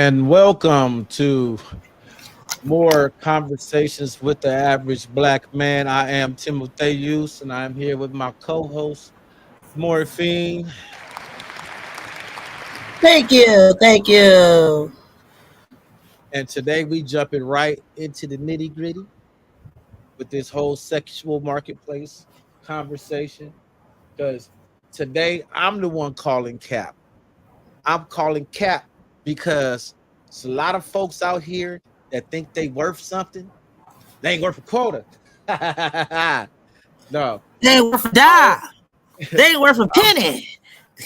And welcome to more conversations with the average black man. I am Timotheus, and I'm here with my co-host Morphine. Thank you. Thank you. And today we jumping right into the nitty gritty with this whole sexual marketplace conversation. Because today I'm the one calling cap. I'm calling cap because there's a lot of folks out here that think they worth something. They ain't worth a quota. No, They ain't worth a dime. They ain't worth a I'm, penny.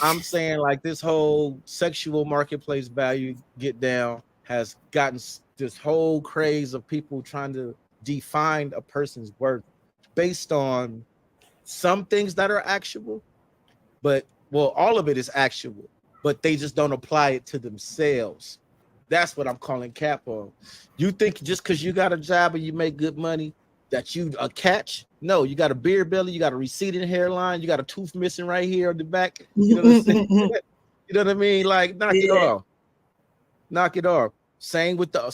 I'm saying like this whole sexual marketplace value get down has gotten this whole craze of people trying to define a person's worth based on some things that are actual, but well, all of it is actual, but they just don't apply it to themselves. That's what I'm calling cap on. You think just because you got a job and you make good money that you a catch? No, you got a beard belly, you got a receding hairline, you got a tooth missing right here on the back. You know what I'm saying? You know what I mean? Like knock it off, knock it off. Same with the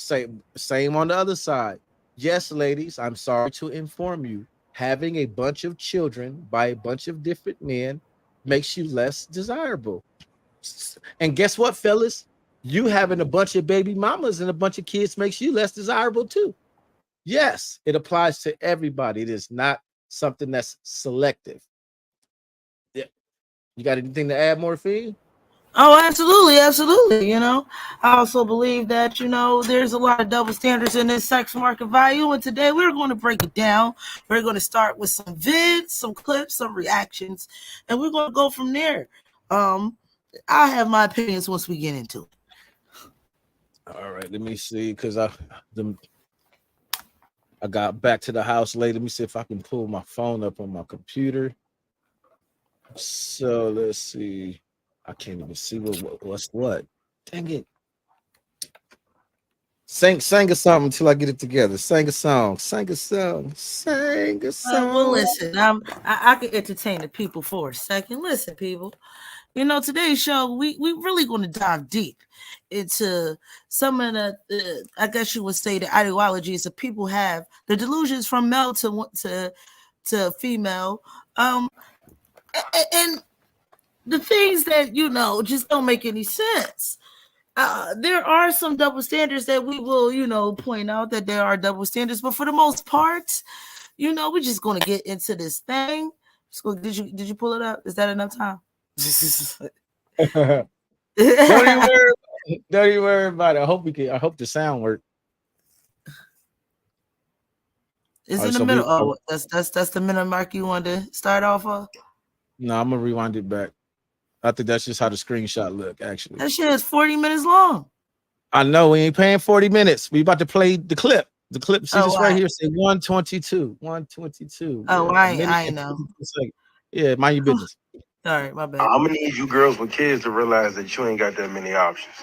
same on the other side. Yes, ladies, I'm sorry to inform you, having a bunch of children by a bunch of different men makes you less desirable. And guess what, fellas? You having a bunch of baby mamas and a bunch of kids makes you less desirable too. Yes, it applies to everybody. It is not something that's selective. Yeah. You got anything to add, Morphine? Oh, absolutely, absolutely. I also believe that there's a lot of double standards in this sex market value, and today we're going to break it down. We're going to start with some vids, some clips, some reactions, and we're going to go from there. I'll have my opinions once we get into it. All right, let me see, because I got back to the house late. Let me see if I can pull my phone up on my computer. So let's see. I can't even see what's what. Dang it. Sing us something until I get it together. Sing a song. Sing a song. Sing a song. Well, listen, I can entertain the people for a second. Listen, people. Today's show, we really going to dive deep into some of the I guess you would say, the ideologies that people have, the delusions from male to female, and the things that just don't make any sense. There are some double standards that we will point out that there are double standards, but for the most part, we're just going to get into this thing. Did you pull it up? Is that enough time? Don't even worry about it. I hope the sound worked. It's in the middle. Oh, that's the minute mark you want to start off of? No, I'm gonna rewind it back. I think that's just how the screenshot look, actually. That shit is 40 minutes long. I know we ain't paying 40 minutes. We about to play the clip. The clip, see this right here, say 122. 122. Oh, yeah, I know. Yeah, mind your business. All right, my bad. I'm gonna need you girls with kids to realize that you ain't got that many options.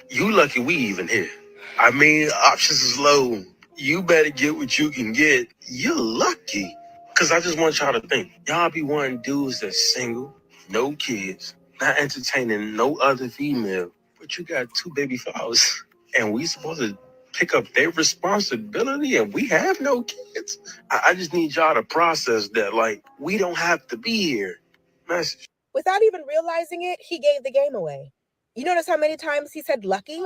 You lucky we even here. I mean, options is low. You better get what you can get. You're lucky. Cause I just want y'all to think. Y'all be wanting dudes that's single, no kids, not entertaining no other female. But you got two baby fathers. And we supposed to pick up their responsibility and we have no kids. I just need y'all to process that, like, we don't have to be here. Message. Without even realizing it, he gave the game away. You notice how many times he said lucky?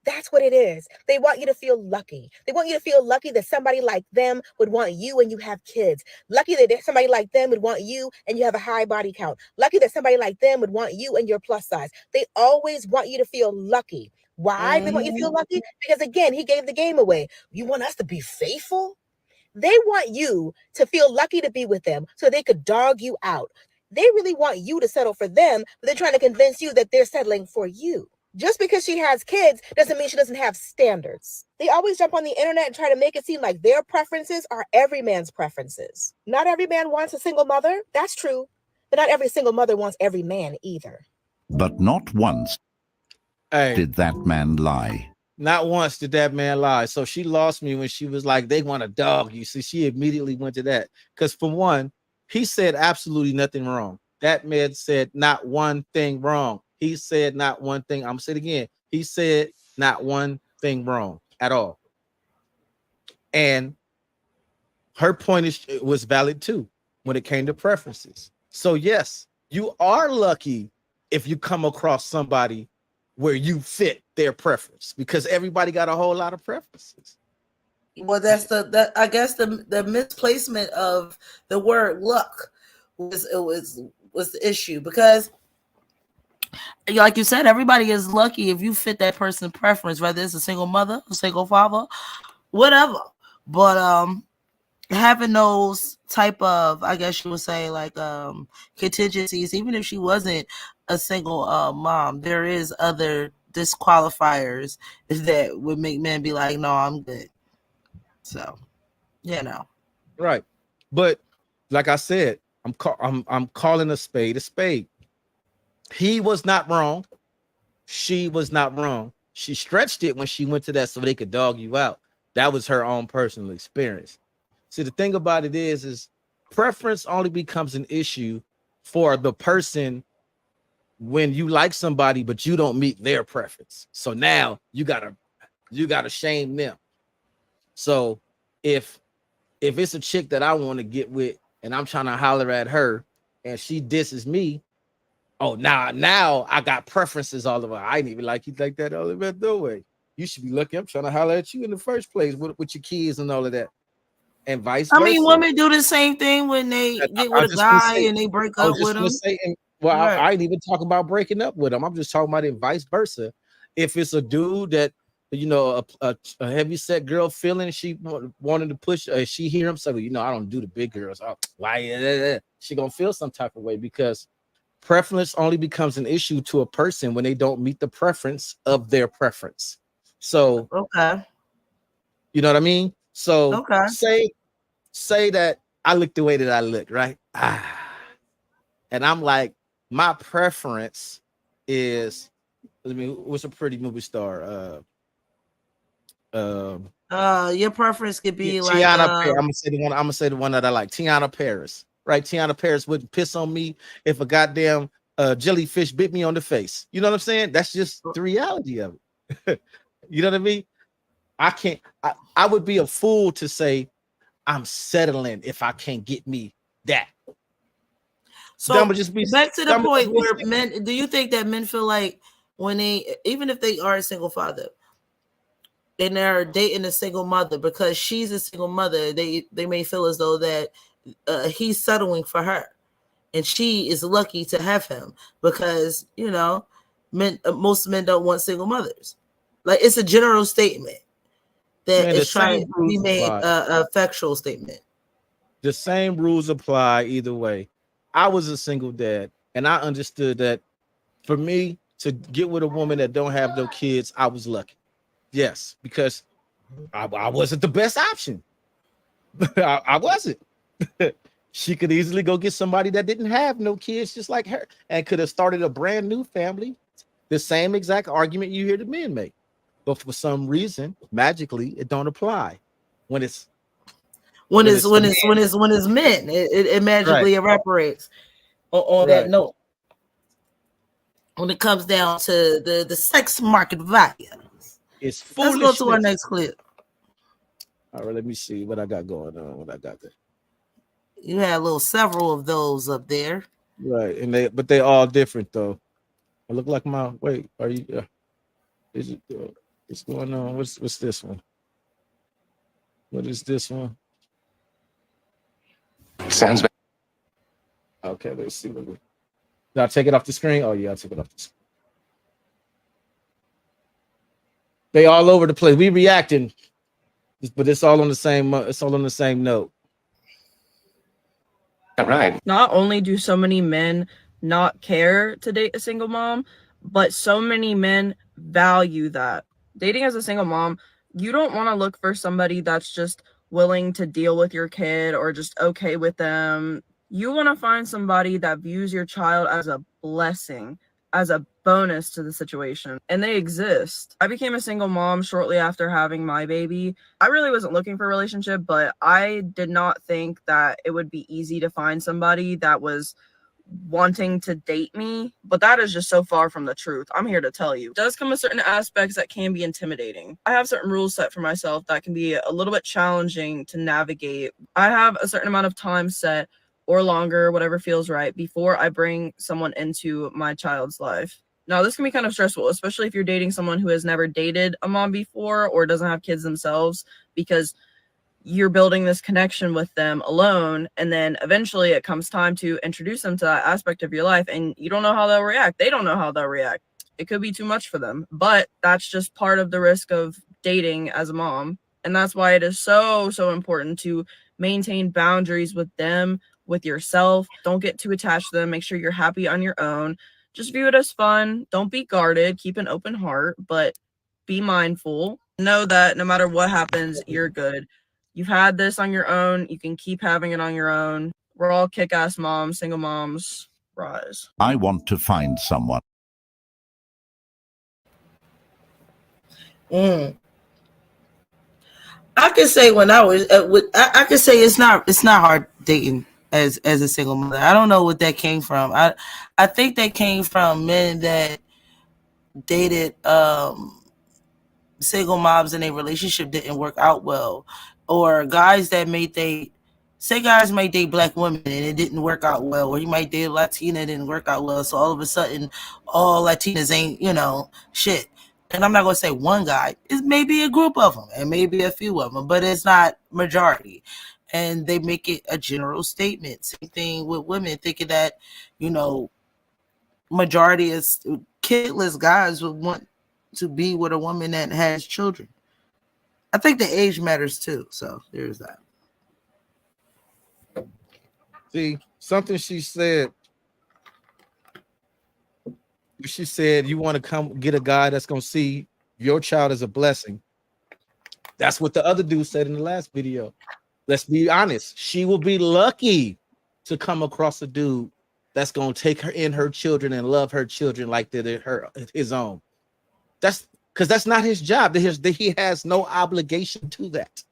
That's what it is. They want you to feel lucky. They want you to feel lucky that somebody like them would want you and you have kids. Lucky that somebody like them would want you and you have a high body count. Lucky that somebody like them would want you and your plus size. They always want you to feel lucky. Why do they want you to feel lucky? Because again, he gave the game away. You want us to be faithful? They want you to feel lucky to be with them so they could dog you out. They really want you to settle for them, but they're trying to convince you that they're settling for you. Just because she has kids doesn't mean she doesn't have standards. They always jump on the internet and try to make it seem like their preferences are every man's preferences. Not every man wants a single mother. That's true. But not every single mother wants every man either. But not once did that man lie. Not once did that man lie. So she lost me when she was like, they want a dog. You see, she immediately went to that. Because for one, he said absolutely nothing wrong. That man said not one thing wrong. He said not one thing. I'm saying it again. He said Not one thing wrong at all. And her point was valid too when it came to preferences. So yes, you are lucky if you come across somebody where you fit their preference, because everybody got a whole lot of preferences. Well, that's I guess the misplacement of the word luck was the issue, because like you said, everybody is lucky if you fit that person's preference, whether it's a single mother, a single father, whatever. But having those type of, I guess you would say, like contingencies, even if she wasn't a single mom, there is other disqualifiers that would make men be like, no, I'm good. So, right. But like I said, I'm calling a spade a spade. He was not wrong. She was not wrong. She stretched it when she went to that so they could dog you out. That was her own personal experience. See, the thing about it is preference only becomes an issue for the person when you like somebody, but you don't meet their preference. So now you gotta shame them. So if it's a chick that I want to get with and I'm trying to holler at her and she disses me, oh, now I got preferences all over. I didn't even like you like that all the way. No way. You should be lucky I'm trying to holler at you in the first place with your kids and all of that. And vice versa. I mean, women do the same thing when they get with a guy and they break up with him. Right. I ain't even talk about breaking up with him. I'm just talking about it vice versa. If it's a dude that, you know, a heavy set girl feeling, she wanted to push, she hear him say, well, you know, I don't do the big girls. Why? She gonna feel some type of way, because preference only becomes an issue to a person when they don't meet the preference of their preference. So, okay, you know what I mean? So, say that I look the way that I look, right? And I'm like, my preference is, what's a pretty movie star? Your preference could be like Tiana Paris. I'm gonna say the one that I like, Tiana Paris. Right? Tiana Paris wouldn't piss on me if a goddamn jellyfish bit me on the face. You know what I'm saying? That's just the reality of it. You know what I mean? I would be a fool to say I'm settling if I can't get me that. So back to the point where men, do you think that men feel like when they, even if they are a single father and they're dating a single mother, because she's a single mother, they may feel as though that he's settling for her and she is lucky to have him, because, you know, most men don't want single mothers. Like, it's a general statement that is trying to be made a factual statement. The same rules apply either way. I was a single dad, and I understood that for me to get with a woman that don't have no kids, I was lucky. Yes, because I wasn't the best option. I wasn't. She could easily go get somebody that didn't have no kids just like her and could have started a brand new family. The same exact argument you hear the men make. But for some reason, magically, it don't apply when it's men. It magically evaporates on that note. When it comes down to the sex market value, it's foolishness. Let's go to our next clip. All right, let me see what I got going on. What I got there. You had several of those up there, right? And they all different though. I look like my wait. Are you? Is it? What's going on? What's this one? What is this one? Sounds bad. Okay, let's see. Did I take it off the screen? Oh yeah, I took it off the screen. They all over the place. We reacting, but it's all on the same. It's all on the same note. All right. Not only do so many men not care to date a single mom, but so many men value that. Dating as a single mom, you don't want to look for somebody that's just willing to deal with your kid or just okay with them. You want to find somebody that views your child as a blessing, as a bonus to the situation, and they exist. I became a single mom shortly after having my baby. I really wasn't looking for a relationship, but I did not think that it would be easy to find somebody that was wanting to date me, but that is just so far from the truth. I'm here to tell you. It does come with certain aspects that can be intimidating. I have certain rules set for myself that can be a little bit challenging to navigate. I have a certain amount of time set or longer, whatever feels right, before I bring someone into my child's life. Now, this can be kind of stressful, especially if you're dating someone who has never dated a mom before or doesn't have kids themselves, because you're building this connection with them alone, and then eventually it comes time to introduce them to that aspect of your life, and you don't know how they'll react. They don't know how they'll react. It could be too much for them, but that's just part of the risk of dating as a mom. And that's why it is so important to maintain boundaries with them, with yourself. Don't get too attached to them. Make sure you're happy on your own. Just view it as fun. Don't be guarded. Keep an open heart, but be mindful. Know that no matter what happens, you're good. You've had this on your own. You can keep having it on your own. We're all kick-ass moms, single moms. Rise. I want to find someone. I can say when I was, I can say it's not hard dating as a single mother. I don't know what that came from. I think that came from men that dated single moms and their relationship didn't work out well, or guys that guys might date black women and it didn't work out well, or you might date a Latina and it didn't work out well, so all of a sudden all Latinas ain't shit. And I'm not going to say one guy, it's maybe a group of them and maybe a few of them, but it's not majority. And they make it a general statement. Same thing with women, thinking that majority is kidless guys would want to be with a woman that has children. I think the age matters too. So there's that. See, something she said. She said you want to come get a guy that's going to see your child as a blessing. That's what the other dude said in the last video. Let's be honest. She will be lucky to come across a dude that's going to take her in her children and love her children like they're his own. That's because that's not his job. He has no obligation to that.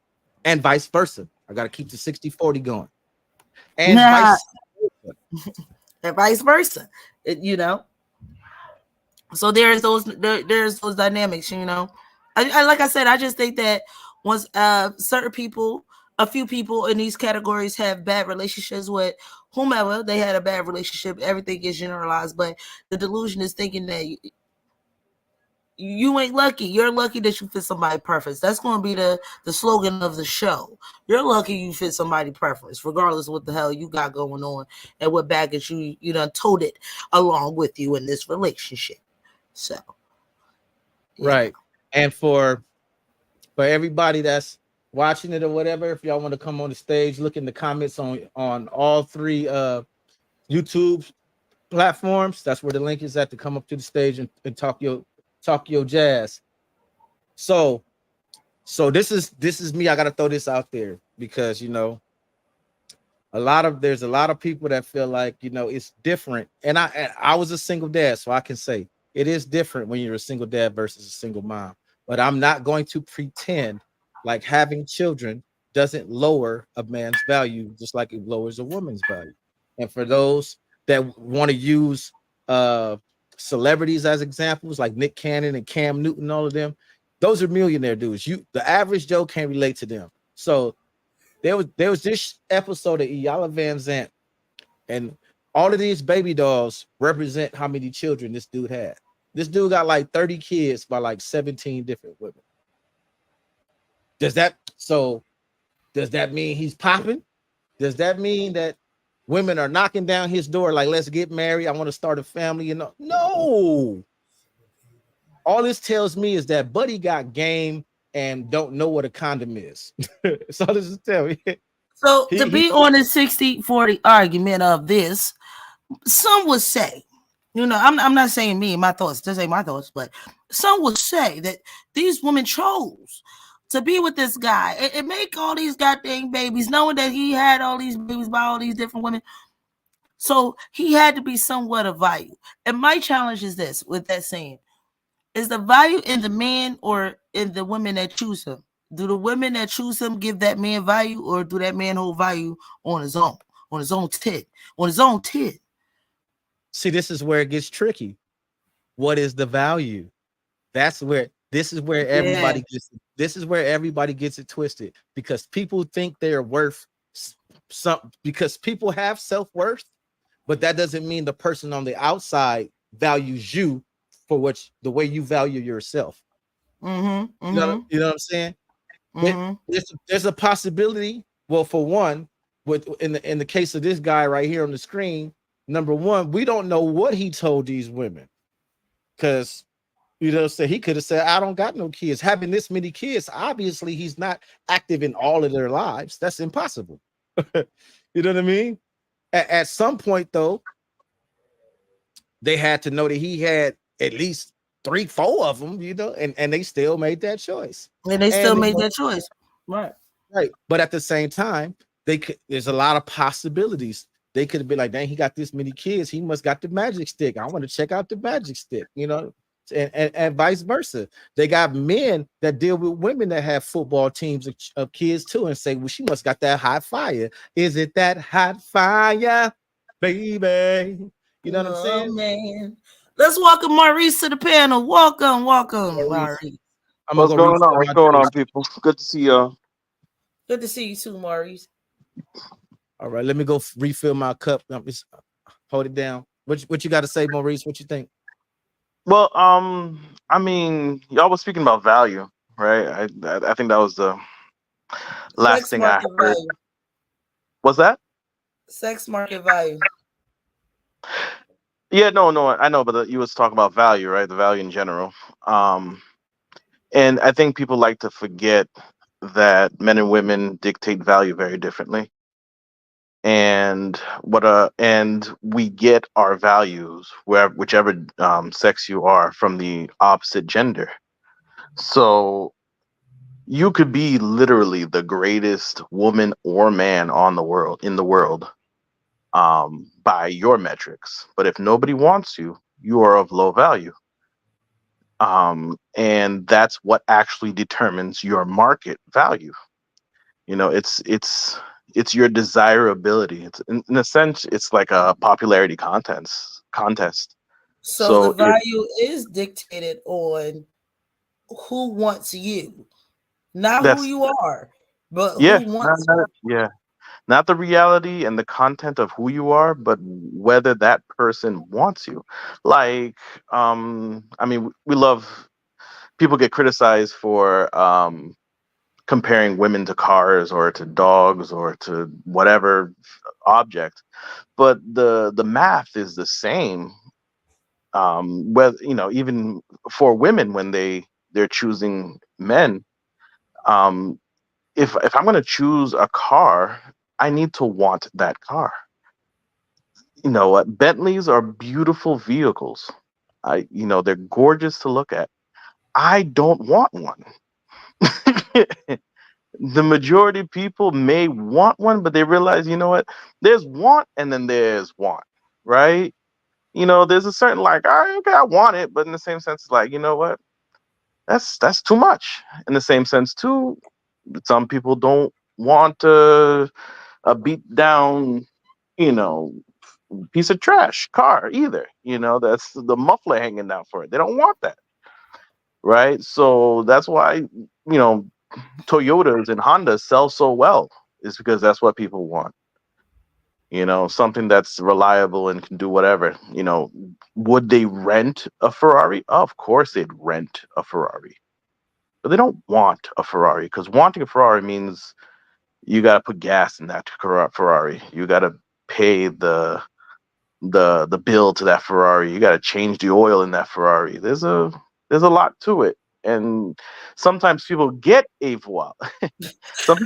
And vice versa. I got to keep the 60-40 going. And vice versa. So there's those dynamics, I like I said, I just think that once a few people in these categories have bad relationships with whomever, they had a bad relationship, everything gets generalized. But the delusion is thinking that you ain't lucky. You're lucky that you fit somebody's preference. That's going to be the slogan of the show. You're lucky you fit somebody's preference, regardless of what the hell you got going on and what baggage you done toted along with you in this relationship. So, yeah. Right. And for everybody that's watching it or whatever, if y'all want to come on the stage, look in the comments on all three YouTube platforms. That's where the link is at to come up to the stage and talk your jazz. So this is me. I gotta throw this out there because there's a lot of people that feel like it's different. And I was a single dad, so I can say it is different when you're a single dad versus a single mom. But I'm not going to pretend like having children doesn't lower a man's value just like it lowers a woman's value. And for those that want to use celebrities as examples, like Nick Cannon and Cam Newton, all of them, those are millionaire dudes. The average Joe can't relate to them. So there was this episode of Iyanla Vanzant, and all of these baby dolls represent how many children this dude had. This dude got like 30 kids by like 17 different women. Does that mean he's popping? Does that mean that women are knocking down his door like, let's get married, I want to start a family? No. All this tells me is that Buddy got game and don't know what a condom is. So this is tell me. So to be on the 60-40 argument of this, some would say, I'm not saying me, my thoughts, this ain't my thoughts, but some would say that these women chose to be with this guy and make all these goddamn babies, knowing that he had all these babies by all these different women. So he had to be somewhat of value. And my challenge is this, with that saying, is the value in the man or in the women that choose him? Do the women that choose him give that man value, or do that man hold value on his own tit? See, this is where it gets tricky. What is the value? That's where this is where everybody gets this is where everybody gets it twisted, because people think they're worth some, because people have self-worth, but that doesn't mean the person on the outside values you for the way you value yourself. Mm-hmm. You know what I'm saying? Mm-hmm. There's a possibility. Well, for one, in the case of this guy right here on the screen, number one, we don't know what he told these women, because so he could have said, I don't got no kids. Having this many kids, obviously he's not active in all of their lives. That's impossible. You know what I mean? At some point, though, they had to know that he had at least 3-4 of them, and they still made that choice. And they still made that choice. Right. Right. But at the same time, there's a lot of possibilities. They could have been like, dang, he got this many kids. He must got the magic stick. I want to check out the magic stick, and vice versa. They got men that deal with women that have football teams of kids too, and say, well, she must got that hot fire. Is it that hot fire, baby? You know what I'm saying? Man. Let's welcome Maurice to the panel. Welcome, Maurice. What's going on? What's going on, people? Good to see y'all. Good to see you too, Maurice. All right, let me go refill my cup. Hold it down. What you got to say, Maurice? What you think? Well, I mean, y'all was speaking about value, right? I think that was the last thing I heard. Value. What's that? Sex market value. Yeah, no, I know, but you was talking about value, right? The value in general. And I think people like to forget that men and women dictate value very differently. And we get our values whichever sex you are from the opposite gender. So you could be literally the greatest woman or man in the world by your metrics, but if nobody wants you, you are of low value. And that's what actually determines your market value. It's your desirability. It's in a sense, it's like a popularity contest. So the value is dictated on who wants you, not who you are, but who wants you. Not the reality and the content of who you are, but whether that person wants you. Like, I mean, people get criticized for comparing women to cars or to dogs or to whatever object, but the math is the same. Whether even for women when they're choosing men, if I'm going to choose a car, I need to want that car. You know what? Bentleys are beautiful vehicles. They're gorgeous to look at. I don't want one. The majority of people may want one, but they realize, you know what? There's want and then there's want, right? There's a certain like, all right, okay, I want it, but in the same sense, like, you know what? That's too much. In the same sense, too, some people don't want a beat down, piece of trash car either. That's the muffler hanging down for it. They don't want that, right? So that's why Toyotas and Hondas sell so well, is because that's what people want. Something that's reliable and can do whatever. Would they rent a Ferrari? Of course they'd rent a Ferrari, but they don't want a Ferrari, because wanting a Ferrari means you got to put gas in that Ferrari. You got to pay the bill to that Ferrari. You got to change the oil in that Ferrari. There's a lot to it. And sometimes people get a voile. Some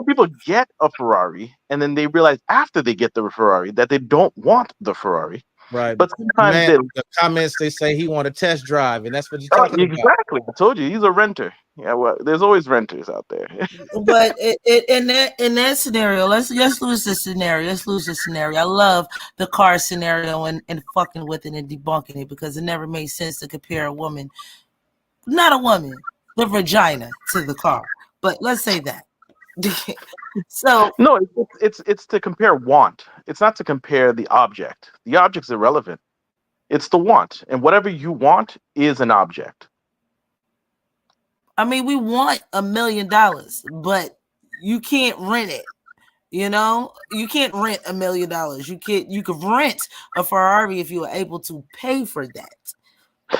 people get a Ferrari, and then they realize after they get the Ferrari that they don't want the Ferrari. Right. But sometimes the comments, they say he want a test drive, and that's what you're talking about. Exactly. I told you he's a renter. Yeah, well, there's always renters out there. But in that scenario, let's lose the scenario. Let's lose the scenario. I love the car scenario and fucking with it and debunking it, because it never made sense to compare not a woman, the vagina to the car. But let's say that. So No, it's to compare want. It's not to compare the object. The object's irrelevant. It's the want, and whatever you want is an object. I mean, we want $1 million, but you can't rent it. You know, you can't rent $1 million. You could rent a Ferrari if you were able to pay for that.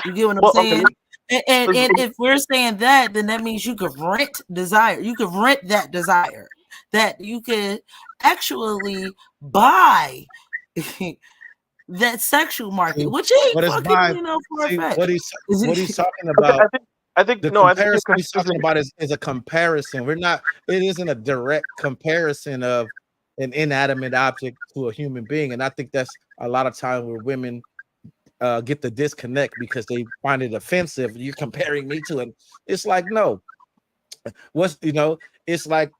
You get what I'm Well, okay. saying? And if we're saying that, then that means you could rent desire. You could rent that desire. That you could actually buy that sexual market, which ain't What is fucking, by for a see fact. what he's talking Okay, about? I think The no, I think you're comparison he's talking confusing. about is a comparison. It isn't a direct comparison of an inanimate object to a human being. And I think that's a lot of time where women get the disconnect because they find it offensive. You're comparing me to it. It's like, no, it's like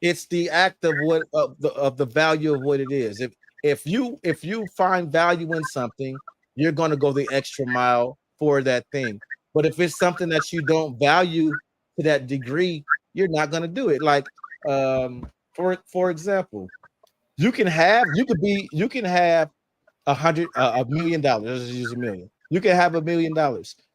it's the act of what of the value of what it is. If you find value in something, you're going to go the extra mile for that thing. But if it's something that you don't value to that degree, you're not going to do it. Like for example, you can have $1 million. Let's use $1 million. You can have $1 million.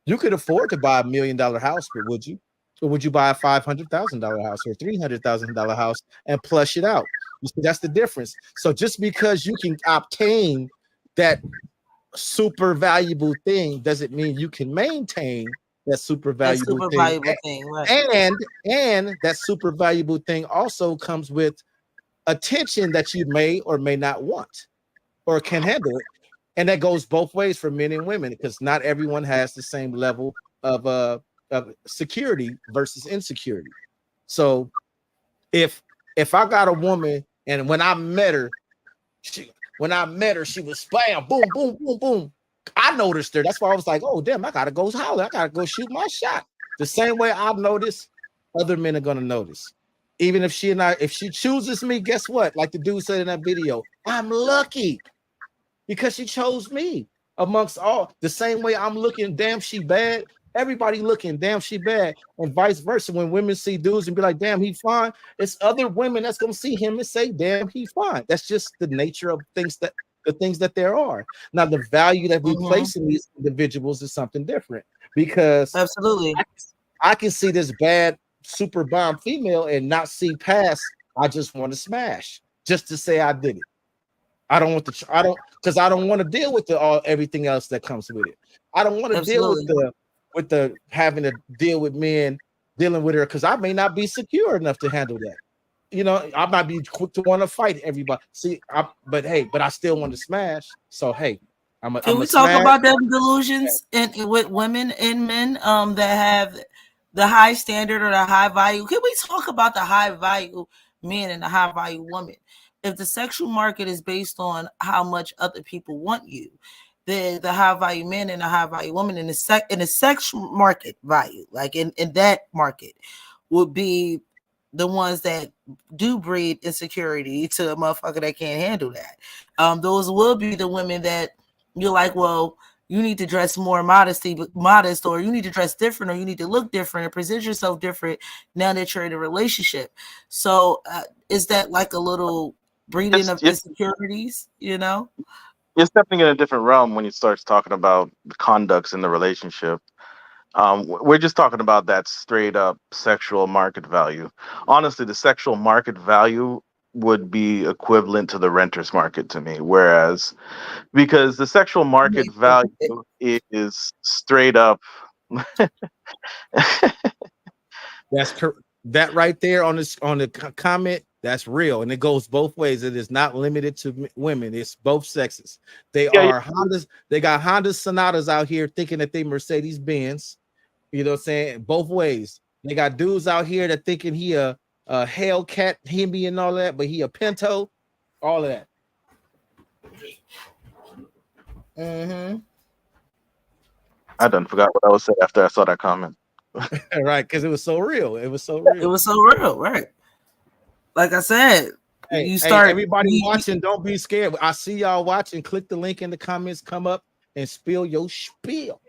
You could afford to buy $1 million house, but would you? Or would you buy a $500,000 house or $300,000 house and plush it out? You see, that's the difference. So just because you can obtain that super valuable thing doesn't mean you can maintain that super valuable thing. Right. And that super valuable thing also comes with attention that you may or may not want or can handle it. And that goes both ways for men and women because not everyone has the same level of security versus insecurity. So if I got a woman and when I met her, she was spam, boom, boom, boom, boom. I noticed her. That's why I was like, oh damn, I gotta go holler. I gotta go shoot my shot. The same way I've noticed, other men are gonna notice. Even if she chooses me, guess what? Like the dude said in that video, I'm lucky because she chose me amongst all. The same way I'm looking, damn, she bad. Everybody looking, damn, she bad, and vice versa. When women see dudes and be like, damn, he fine, it's other women that's gonna see him and say, damn, he fine. That's just the nature of the things that there are. Now, the value that we place in these individuals is something different because absolutely, I can see this bad super bomb female and not see past. I just want to smash just to say I did it. I don't want to deal with everything else that comes with it. I don't want to deal with the having to deal with men dealing with her because I may not be secure enough to handle that. I might be quick to want to fight everybody. But I still want to smash. So hey, can we talk about them delusions with women and men that have the high standard or the high value? Can we talk about the high value men and the high value women? If the sexual market is based on how much other people want you, the high value men and the high value women in the sex market value, like in that market, would be the ones that do breed insecurity to a motherfucker that can't handle that. Those will be the women that you're like, well, you need to dress more modest, or you need to dress different, or you need to look different, or present yourself different now that you're in a relationship. So is that like a little breeding of insecurities, You're stepping in a different realm when you start talking about the conducts in the relationship. We're just talking about that straight up sexual market value. Honestly, the sexual market value would be equivalent to the renter's market to me. Whereas, because the sexual market value is straight up. That's that right there on the comment. That's real, and it goes both ways. It is not limited to women; it's both sexes. They are Hondas. They got Honda Sonatas out here thinking that they Mercedes Benz. You know what I'm saying? Both ways. They got dudes out here that thinking he a Hellcat, Hemi, and all that, but he a Pinto. All of that. I done forgot what I was saying after I saw that comment. Right, because it was so real. It was so real, right? Like I said, everybody watching, don't be scared. I see y'all watching. Click the link in the comments, come up and spill your spiel.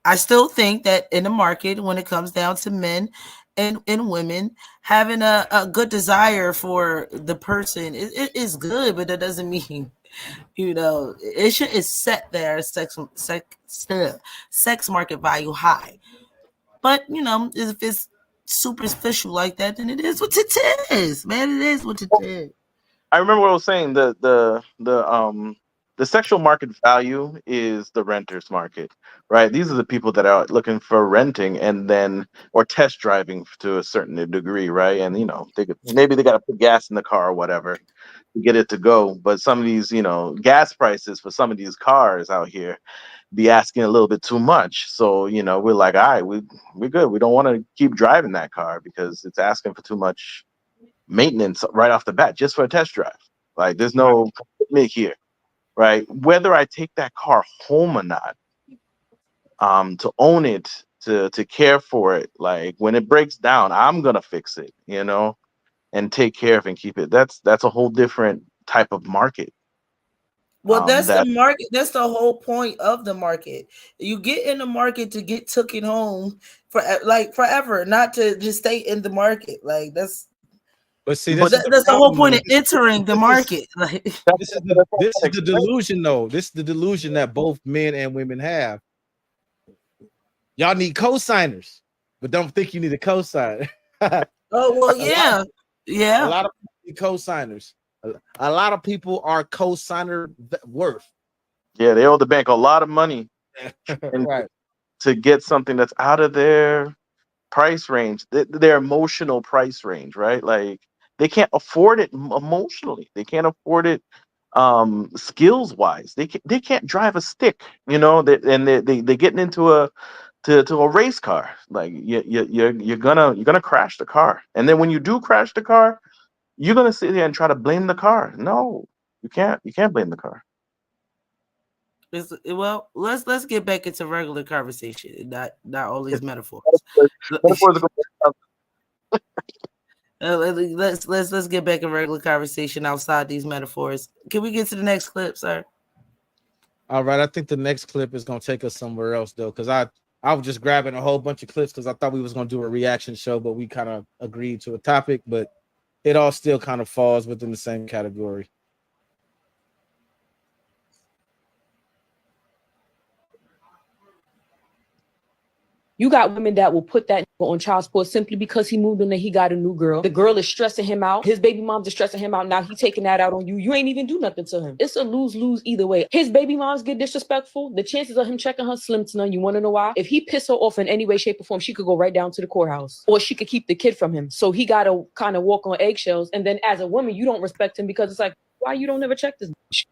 I still think that in the market, when it comes down to men in women having a good desire for the person it is good, but that doesn't mean it's set there sex market value high. But if it's superficial like that, then it is what it is, man. It is what it is. I remember what I was saying. The sexual market value is the renter's market, right? These are the people that are looking for renting and then or test driving to a certain degree, right? And maybe they got to put gas in the car or whatever to get it to go. But some of these, gas prices for some of these cars out here be asking a little bit too much. So we're like, all right, we're good. We don't want to keep driving that car because it's asking for too much maintenance right off the bat just for a test drive. Like there's no make here, right? Whether I take that car home or not, to own it, to care for it, like when it breaks down, I'm gonna fix it, and take care of and keep it. That's a whole different type of market. Well, that's the market. That's the whole point of the market. You get in the market to get taken home for like forever, not to just stay in the market. Like that's. But see, that's the whole point of entering the market. Like this is the delusion, though. This is the delusion that both men and women have. Y'all need co-signers, but don't think you need a co-signer. Oh well, yeah. A lot of people need co-signers. A lot of people are co-signer worth. Yeah, they owe the bank a lot of money right. to get something that's out of their price range, their emotional price range, right? Like they can't afford it emotionally. They can't afford it skills wise. They can't drive a stick, and they getting into a race car. Like you're gonna crash the car, and then when you do crash the car, you're gonna sit there and try to blame the car. No, you can't blame the car. Well, let's get back into regular conversation, not all these metaphors. Let's get back in regular conversation outside these metaphors. Can we get to the next clip, sir? All right, I think the next clip is gonna take us somewhere else though, because I was just grabbing a whole bunch of clips because I thought we was gonna do a reaction show, but we kind of agreed to a topic, but it all still kind of falls within the same category. You got women that will put that on child support simply because he moved in and he got a new girl. The girl is stressing him out. His baby mom's is stressing him out. Now he taking that out on you. You ain't even do nothing to him. It's a lose-lose either way. His baby moms get disrespectful. The chances of him checking her slim to none. You want to know why? If he piss her off in any way, shape, or form, she could go right down to the courthouse. Or she could keep the kid from him. So he got to kind of walk on eggshells. And then as a woman, you don't respect him because it's like, why you don't ever check this bitch?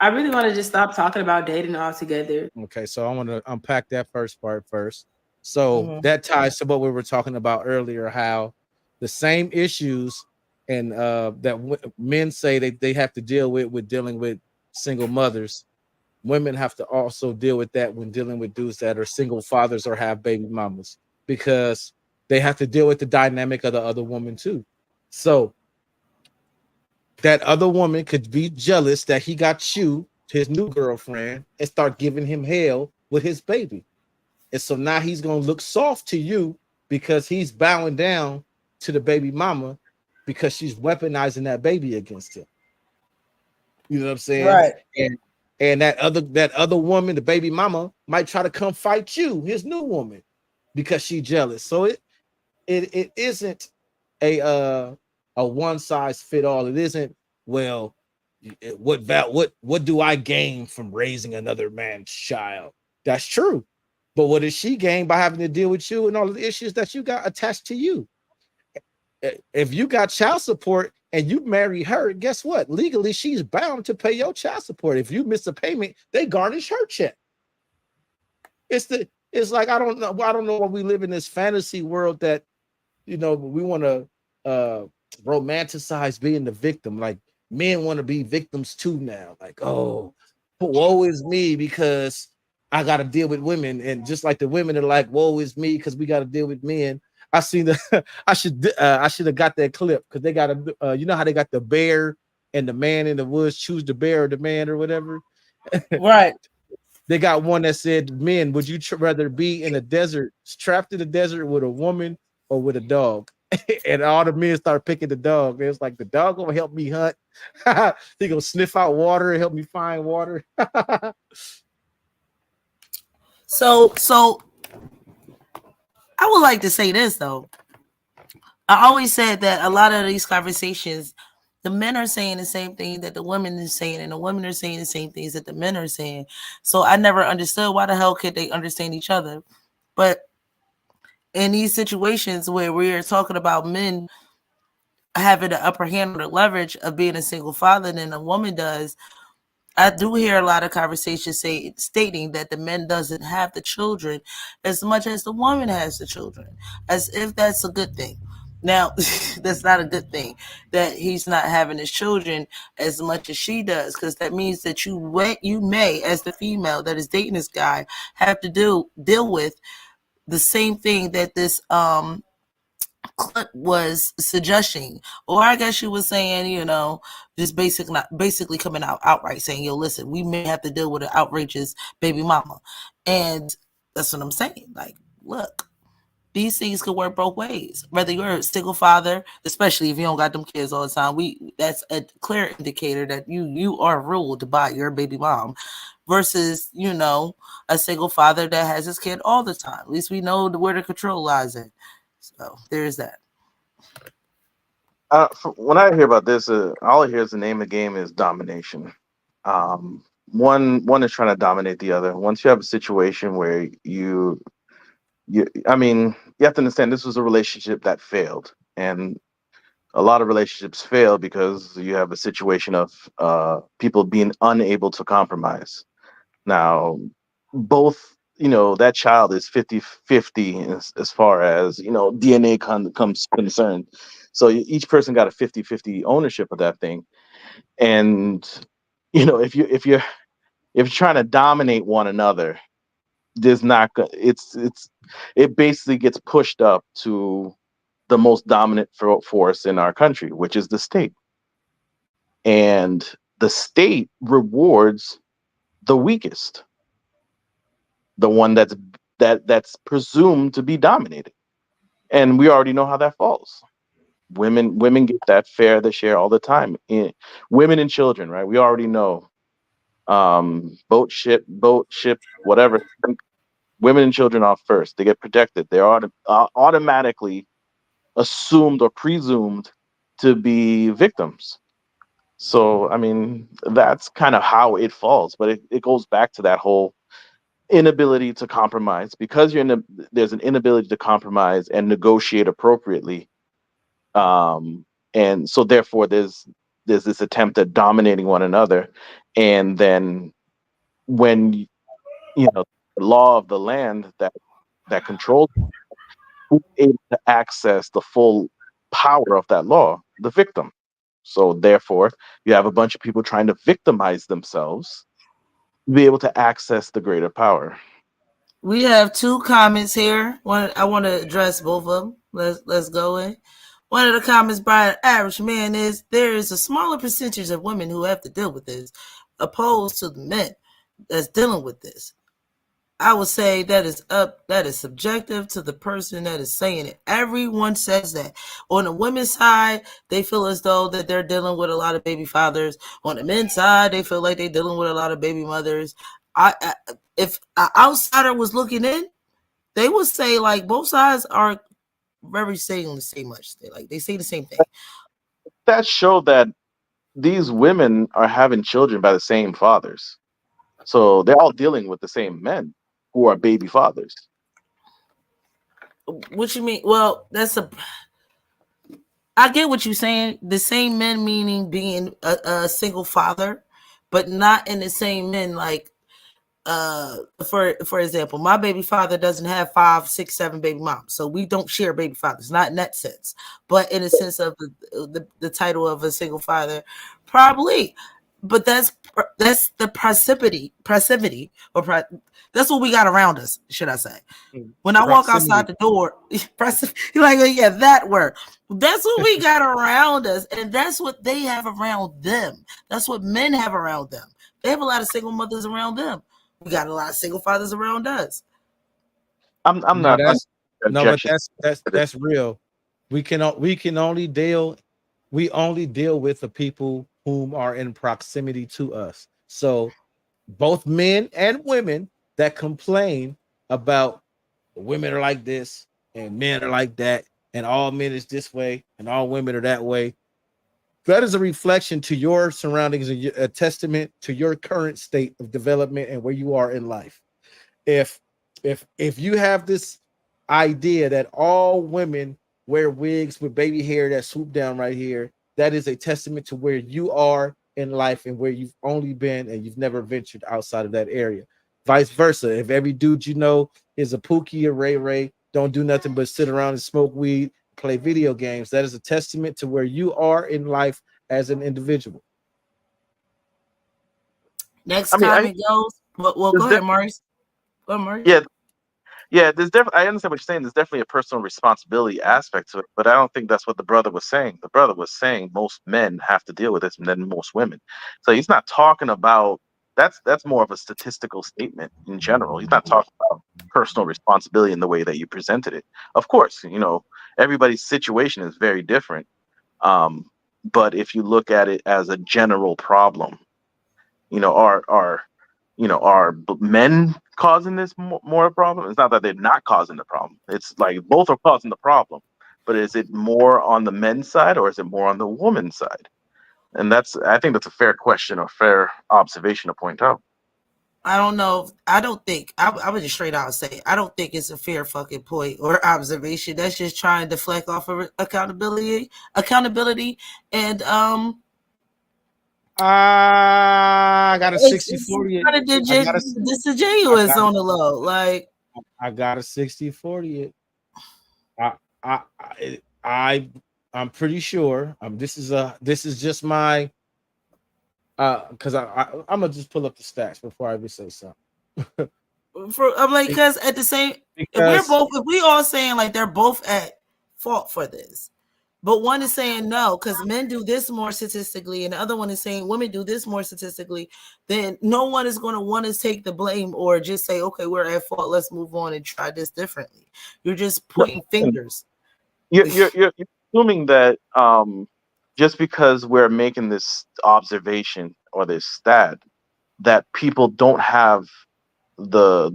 I really want to just stop talking about dating altogether. Okay, so I want to unpack that first part first. So that ties to what we were talking about earlier, how the same issues and that men say they have to deal with dealing with single mothers, women have to also deal with that when dealing with dudes that are single fathers or have baby mamas, because they have to deal with the dynamic of the other woman too. So that other woman could be jealous that he got you, his new girlfriend, and start giving him hell with his baby. And so now he's going to look soft to you because he's bowing down to the baby mama because she's weaponizing that baby against him. You know what I'm saying? Right. And that other woman, the baby mama, might try to come fight you, his new woman, because she's jealous. So it isn't a one size fit all. It isn't, well, what do I gain from raising another man's child? That's true. But what does she gain by having to deal with you and all of the issues that you got attached to you? If you got child support and you marry her, guess what? Legally, she's bound to pay your child support. If you miss a payment, they garnish her check. It's like, I don't know why we live in this fantasy world that, we want to romanticize being the victim. Like men want to be victims too now. Like, oh, woe is me because I got to deal with women, and just like the women are like, woe is me because we got to deal with men. I seen I should have got that clip because they got you know how they got the bear and the man in the woods choose the bear or the man or whatever. Right. They got one that said, "Men, would you rather be in a desert, trapped in the desert with a woman or with a dog?" And all the men start picking the dog. It's like, the dog gonna help me hunt. He gonna sniff out water and help me find water. So I would like to say this though. I always said that a lot of these conversations, the men are saying the same thing that the women are saying, and the women are saying the same things that the men are saying. So I never understood why the hell could they understand each other. But in these situations where we're talking about men having the upper hand or the leverage of being a single father than a woman does, I do hear a lot of conversations stating that the man doesn't have the children as much as the woman has the children, as if that's a good thing. Now, that's not a good thing that he's not having his children as much as she does, because that means that you may, as the female that is dating this guy, have to deal with the same thing that this Clint was suggesting, or I guess she was saying, just basically coming out outright saying, "Yo, listen, we may have to deal with an outrageous baby mama," and that's what I'm saying. Like, look, these things could work both ways. Whether you're a single father, especially if you don't got them kids all the time, that's a clear indicator that you are ruled by your baby mom, versus a single father that has his kid all the time. At least we know where the control lies in. So there's that. When I hear about this, all I hear is the name of the game is domination. One is trying to dominate the other. Once you have a situation where I mean, you have to understand this was a relationship that failed, and a lot of relationships fail because you have a situation of people being unable to compromise. Now, both, that child is 50-50 as far as, DNA comes concerned. So each person got a 50-50 ownership of that thing. And, if you're trying to dominate one another, there's not it basically gets pushed up to the most dominant force in our country, which is the state. And the state rewards the weakest, the one that's presumed to be dominated. And we already know how that falls. Women get that the share all the time. Women and children, right? We already know. Boat, ship, whatever. Women and children off first. They get protected. They're automatically assumed or presumed to be victims. So, I mean, that's kind of how it falls. But it goes back to that whole inability to compromise, because there's an inability to compromise and negotiate appropriately. And so therefore there's this attempt at dominating one another. And then when, the law of the land that controls, who's able to access the full power of that law? The victim. So therefore you have a bunch of people trying to victimize themselves to be able to access the greater power. We have two comments here. I want to address both of them. Let's go in. One of the comments by an average man is, there is a smaller percentage of women who have to deal with this, opposed to the men that's dealing with this. I would say that is subjective to the person that is saying it. Everyone says that. On the women's side, they feel as though that they're dealing with a lot of baby fathers. On the men's side, they feel like they're dealing with a lot of baby mothers. If an outsider was looking in, they would say like both sides are very saying the same much. They say the same thing. That show that these women are having children by the same fathers. So they're all dealing with the same men who are baby fathers. What you mean? Well, I get what you're saying. The same men meaning being a single father, but not in the same men like, for example, my baby father doesn't have 5, 6, 7 baby moms, so we don't share baby fathers, not in that sense, but in the sense of the title of a single father, probably. But that's the passivity, or that's what we got around us, should I say? When I walk outside the door, yeah, that word. That's what we got around us, and that's what they have around them. That's what men have around them. They have a lot of single mothers around them. We got a lot of single fathers around us. I'm No, not that's no, but objection. that's real. We can only deal with the people whom are in proximity to us. So both men and women that complain about women are like this and men are like that and all men is this way and all women are that way, that is a reflection to your surroundings and a testament to your current state of development and where you are in life. If you have this idea that all women wear wigs with baby hair that swoop down right here, that is a testament to where you are in life and where you've only been and you've never ventured outside of that area. Vice versa, if every dude you know is a Pookie or Ray Ray, don't do nothing but sit around and smoke weed, play video games, that is a testament to where you are in life as an individual. Next comment goes. Well, go ahead, Maurice. Go ahead, Maurice. Yeah, there's definitely. I understand what you're saying. There's definitely a personal responsibility aspect to it, but I don't think that's what the brother was saying. The brother was saying most men have to deal with this than most women. So he's not talking about that's more of a statistical statement in general. He's not talking about personal responsibility in the way that you presented it. Of course, everybody's situation is very different. But if you look at it as a general problem, are men causing this more a problem? It's not that they're not causing the problem. It's like both are causing the problem. But is it more on the men's side or is it more on the woman's side? And I think that's a fair question or fair observation to point out. I don't know. I don't think I would just straight out say I don't think it's a fair fucking point or observation. That's just trying to deflect off of accountability, and I got a 60-40. Disingenuous on the low. Like I got a 60-40. I'm pretty sure. This is just my because I'm gonna just pull up the stats before I even say something. I'm like, because at the same, if we all saying like they're both at fault for this, but one is saying no because men do this more statistically, and the other one is saying women do this more statistically, then no one is going to want to take the blame or just say, okay, we're at fault, let's move on and try this differently. You're just pointing fingers. You're assuming that just because we're making this observation or this stat that people don't have the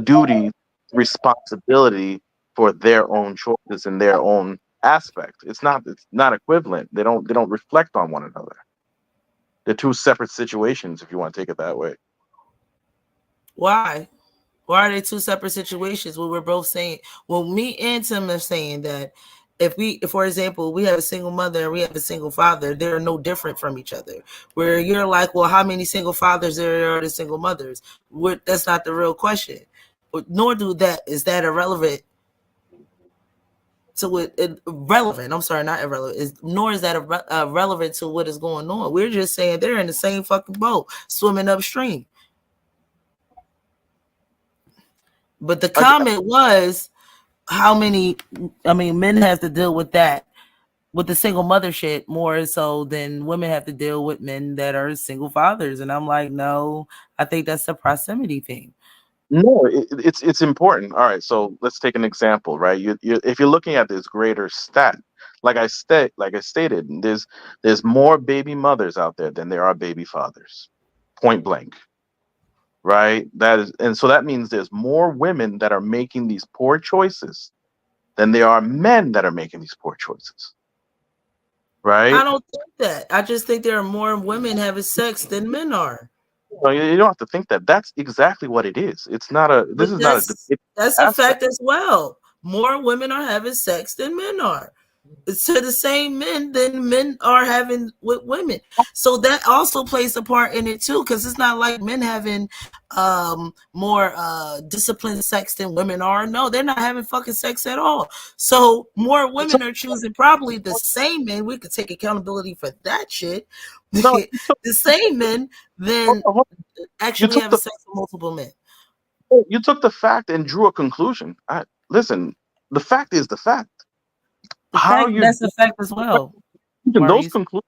duty, responsibility for their own choices and their own aspect. It's not equivalent. They don't reflect on one another. They're two separate situations if you want to take it that way. Why are they two separate situations when we're both saying, well, me and Tim are saying that if for example, we have a single mother and we have a single father, they're no different from each other. Where you're like, well, how many single fathers there are to single mothers? That's not the real question. Nor is that irrelevant to what relevant. I'm sorry, not irrelevant. Nor is that relevant to what is going on. We're just saying they're in the same fucking boat, swimming upstream. But the comment was how many, men have to deal with that, with the single mother shit more so than women have to deal with men that are single fathers. And I'm like, no, I think that's a proximity thing. No, it's important. All right, so let's take an example, right? If you're looking at this greater stat, like I stated, there's more baby mothers out there than there are baby fathers, point blank. Right? So that means there's more women that are making these poor choices than there are men that are making these poor choices. Right? I don't think that. I just think there are more women having sex than men are. No, you don't have to think that. That's exactly what it is. It's not a. This is not a. That's a fact as well. More women are having sex than men are. It's to the same men than men are having with women. So that also plays a part in it too, because it's not like men having more disciplined sex than women are. No, they're not having fucking sex at all. So more women are choosing probably the same men. We could take accountability for that shit. No, the same men than actually having sex with multiple men. You took the fact and drew a conclusion. Listen, the fact is the fact. That's a fact as well. Those conclusions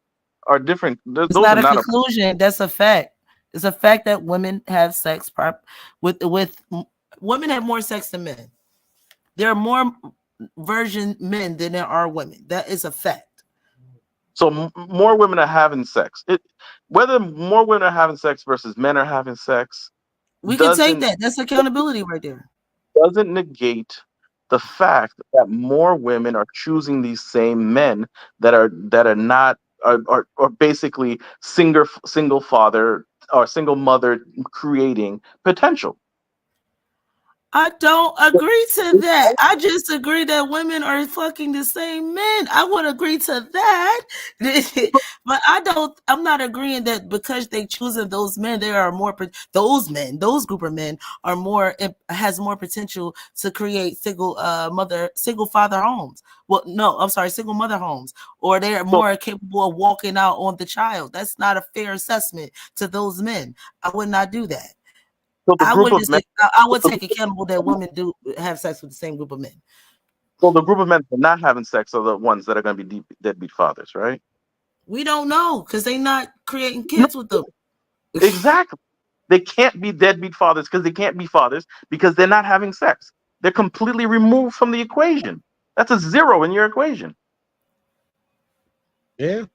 are different. It's not a conclusion. That's a fact. It's a fact that women have sex with women have more sex than men. There are more virgin men than there are women. That is a fact. So more women are having sex. Whether more women are having sex versus men are having sex, we can take that. That's accountability right there. Doesn't negate the fact that more women are choosing these same men that are not are basically single father or single mother creating potential. I don't agree to that. I just agree that women are fucking the same men. I would agree to that. But I'm not agreeing that because they choosing those men, there are more, those group of men are more, has more potential to create single father homes. Well, no, I'm sorry, single mother homes, or they're more capable of walking out on the child. That's not a fair assessment to those men. I would not do that. So the group of men, I would take accountable that women do have sex with the same group of men. So the group of men that are not having sex are the ones that are going to be deadbeat fathers, right? We don't know because they're not creating kids with them. Exactly. They can't be deadbeat fathers because they can't be fathers because they're not having sex. They're completely removed from the equation. That's a zero in your equation. Yeah.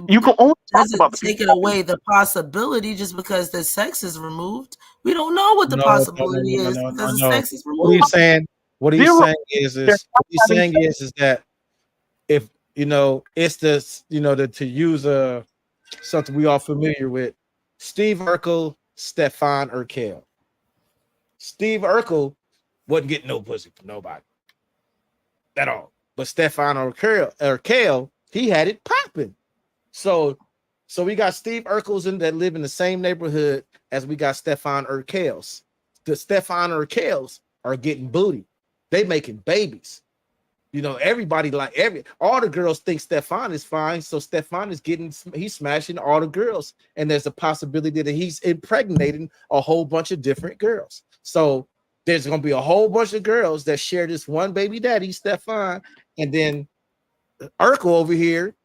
You can only talk about take it away the possibility just because the sex is removed. We don't know what the possibility is because the sex is removed. What he's saying, what he's saying is that if it's this, to use something we all familiar with, Steve Urkel, Stefan Urkel. Steve Urkel wasn't getting no pussy from nobody at all, but Stefan Urkel, he had it popping. So we got Steve Urkels that live in the same neighborhood as we got Stefan Urkels. The Stefan Urkels are getting booty. They making babies. Everybody all the girls think Stefan is fine. So Stefan is he's smashing all the girls. And there's a possibility that he's impregnating a whole bunch of different girls. So there's going to be a whole bunch of girls that share this one baby daddy, Stefan. And then Urkel over here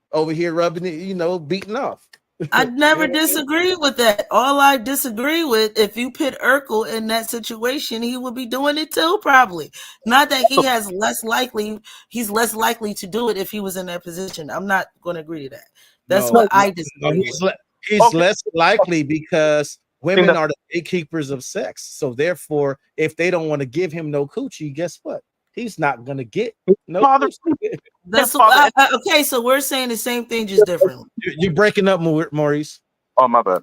rubbing it, beating off. I never disagree with that. All I disagree with, if you put Urkel in that situation, he would be doing it too, probably. Not that he's less likely to do it if he was in that position. I'm not going to agree to that. That's what I disagree with. He's less likely because women are the gatekeepers of sex. So therefore, if they don't want to give him no coochie, guess what? He's not going to get no coochie. That's okay. So we're saying the same thing, just differently. You're breaking up, Maurice. Oh, my bad.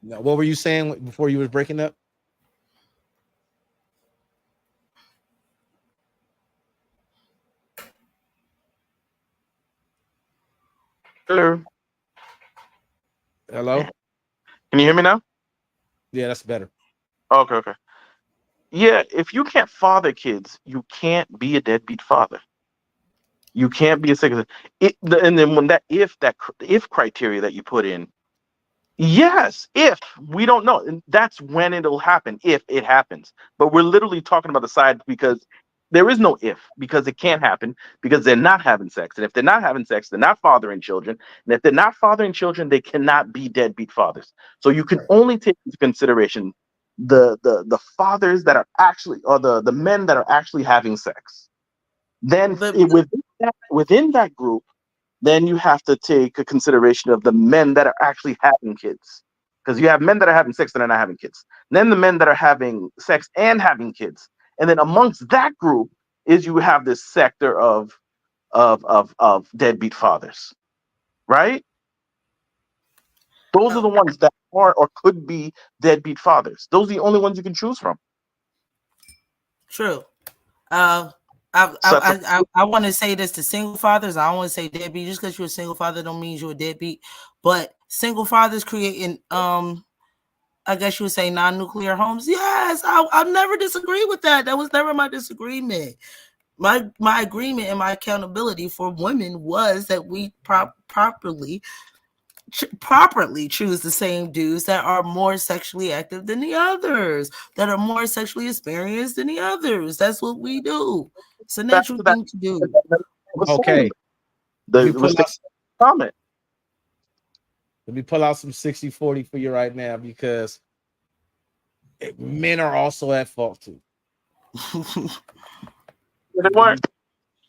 No, what were you saying before you were breaking up? Hello. Hello. Can you hear me now? Yeah, that's better. Okay. Yeah, if you can't father kids, you can't be a deadbeat father. You can't be a single. And then when that if criteria that you put in, yes, if we don't know, and that's when it'll happen, if it happens. But we're literally talking about the side because there is no if, because it can't happen because they're not having sex. And if they're not having sex, they're not fathering children. And if they're not fathering children, they cannot be deadbeat fathers. So you can only take into consideration the fathers that are actually, or the men that are actually having sex. Then within that group, then you have to take a consideration of the men that are actually having kids, because you have men that are having sex that are not having kids. And then the men that are having sex and having kids, and then amongst that group is you have this sector of deadbeat fathers, right? Those are the ones that are or could be deadbeat fathers. Those are the only ones you can choose from. True. I want to say this to single fathers. I don't want to say deadbeat. Just because you're a single father don't mean you're a deadbeat. But single fathers creating, I guess you would say non-nuclear homes. Yes, I never disagree with that. That was never my disagreement. My agreement and my accountability for women was that we properly choose the same dudes that are more sexually active than the others, that are more sexually experienced than the others. That's what we do. It's a natural thing to do. Okay. The comment. Let me pull out some 60-40 for you right now, because men are also at fault too.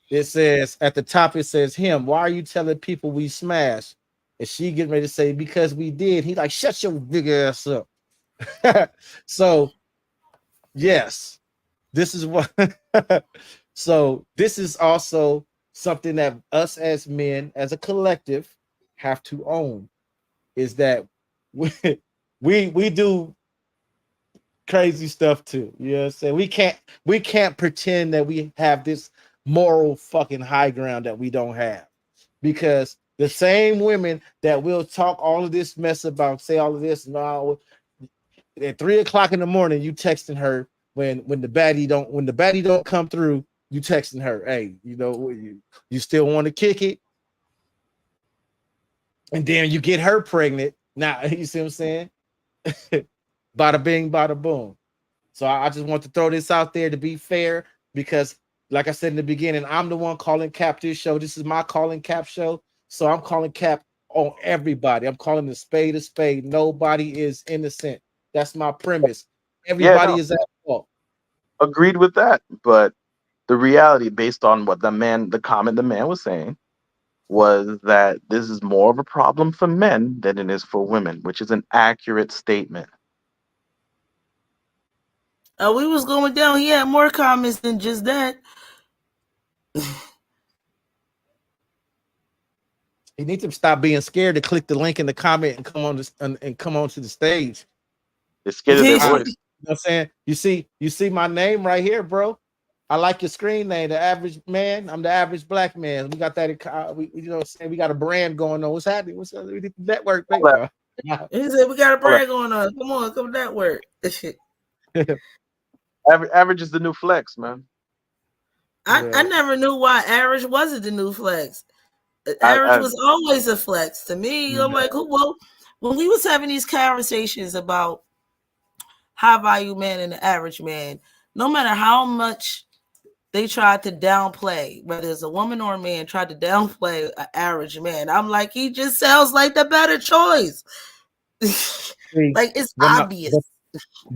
It says at the top, it says him. Why are you telling people we smashed? And she getting ready to say, because we did. He like, shut your big ass up. So yes, this is what so this is also something that us as men, as a collective, have to own, is that we do crazy stuff too. You know what I'm saying? We can't pretend that we have this moral fucking high ground that we don't have, because the same women that will talk all of this mess about, say all of this, and all at 3:00 in the morning, you texting her when the baddie don't come through, you texting her, hey, you still want to kick it, and then you get her pregnant. Now you see what I'm saying? Bada bing, bada boom. So I just want to throw this out there to be fair, because like I said in the beginning, I'm the one calling cap this show. This is my calling cap show. So I'm calling cap on everybody. I'm calling the spade a spade. Nobody is innocent. That's my premise. Everybody is at fault. Agreed with that. But the reality, based on what the comment the man was saying, was that this is more of a problem for men than it is for women, which is an accurate statement. We was going down. He had more comments than just that. You need to stop being scared to click the link in the comment and come on this and come onto the stage. They're scared of their voice. You know what I'm saying? You see my name right here, bro. I like your screen name, The Average Man. I'm the average black man. We got that. We got a brand going on. What's happening? What's up? We need the network. He said we got a brand going on. Come network. Average is the new flex, man. I never knew why average wasn't the new flex. Average was always a flex to me. I'm like, well, when we was having these conversations about high value man and the average man, no matter how much they tried to downplay, whether it's a woman or a man, tried to downplay an average man, I'm like, he just sounds like the better choice. Like, it's obvious.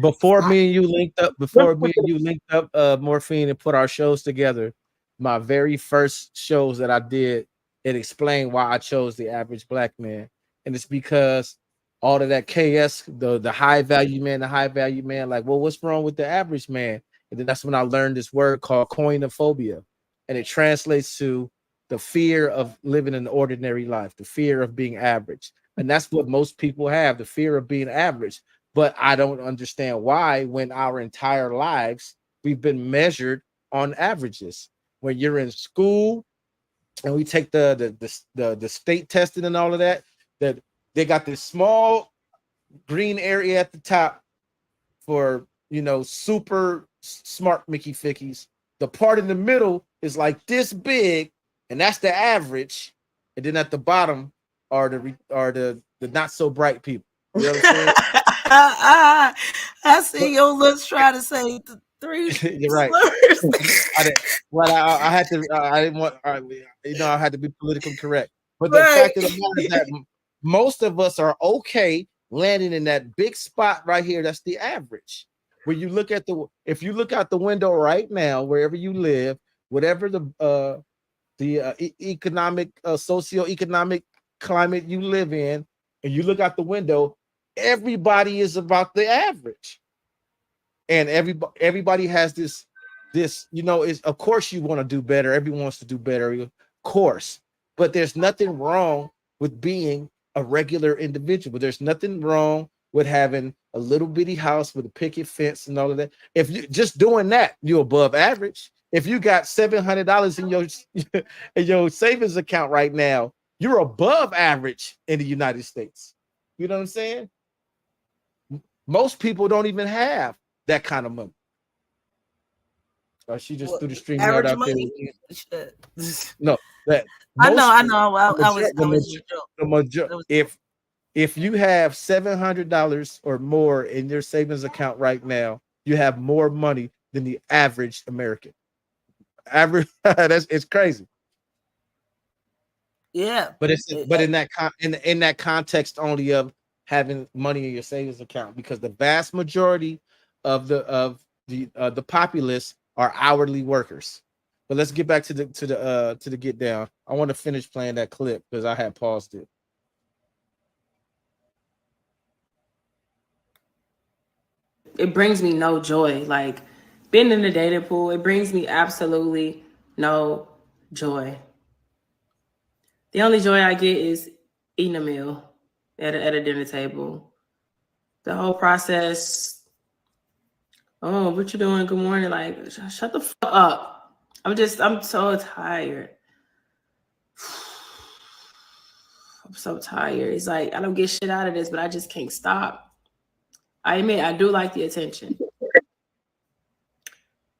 Before me and you linked up, Morphine, and put our shows together, my very first shows that I did, it explained why I chose the average black man. And it's because all of that KS, the high value man, like, well, what's wrong with the average man? And then that's when I learned this word called coinophobia. And it translates to the fear of living an ordinary life, the fear of being average. And that's what most people have, the fear of being average. But I don't understand why, when our entire lives we've been measured on averages. When you're in school and we take the state testing and all of that, that they got this small green area at the top for, super smart Mickey Fickies. The part in the middle is like this big, and that's the average. And then at the bottom are the not so bright people. You know what I'm saying? I see your lips try to say three. You're right. I had to. I didn't want. I had to be politically correct. But the fact of the matter is that most of us are okay landing in that big spot right here. That's the average. Where you look at if you look out the window right now, wherever you live, whatever the economic, socioeconomic climate you live in, and you look out the window, everybody is about the average. And everybody has this, is, of course you want to do better. Everyone wants to do better, of course. But there's nothing wrong with being a regular individual. There's nothing wrong with having a little bitty house with a picket fence and all of that. If you just doing that, you're above average. If you got $700 in your savings account right now, you're above average in the United States. You know what I'm saying? Most people don't even have that kind of money. She just threw the stream out there. No, that I know. If you have $700 or more in your savings account right now, you have more money than the average American. It's crazy. Yeah. But in that context only of having money in your savings account, because the vast majority of the populace are hourly workers. But let's get back to the get down. I want to finish playing that clip because I had paused it. It brings me no joy. Like being in the dating pool, it brings me absolutely no joy. The only joy I get is eating a meal at a dinner table. The whole process. Oh, what you doing? Good morning. Like, shut the fuck up. I'm so tired. I'm so tired. It's like I don't get shit out of this, but I just can't stop. I admit I do like the attention.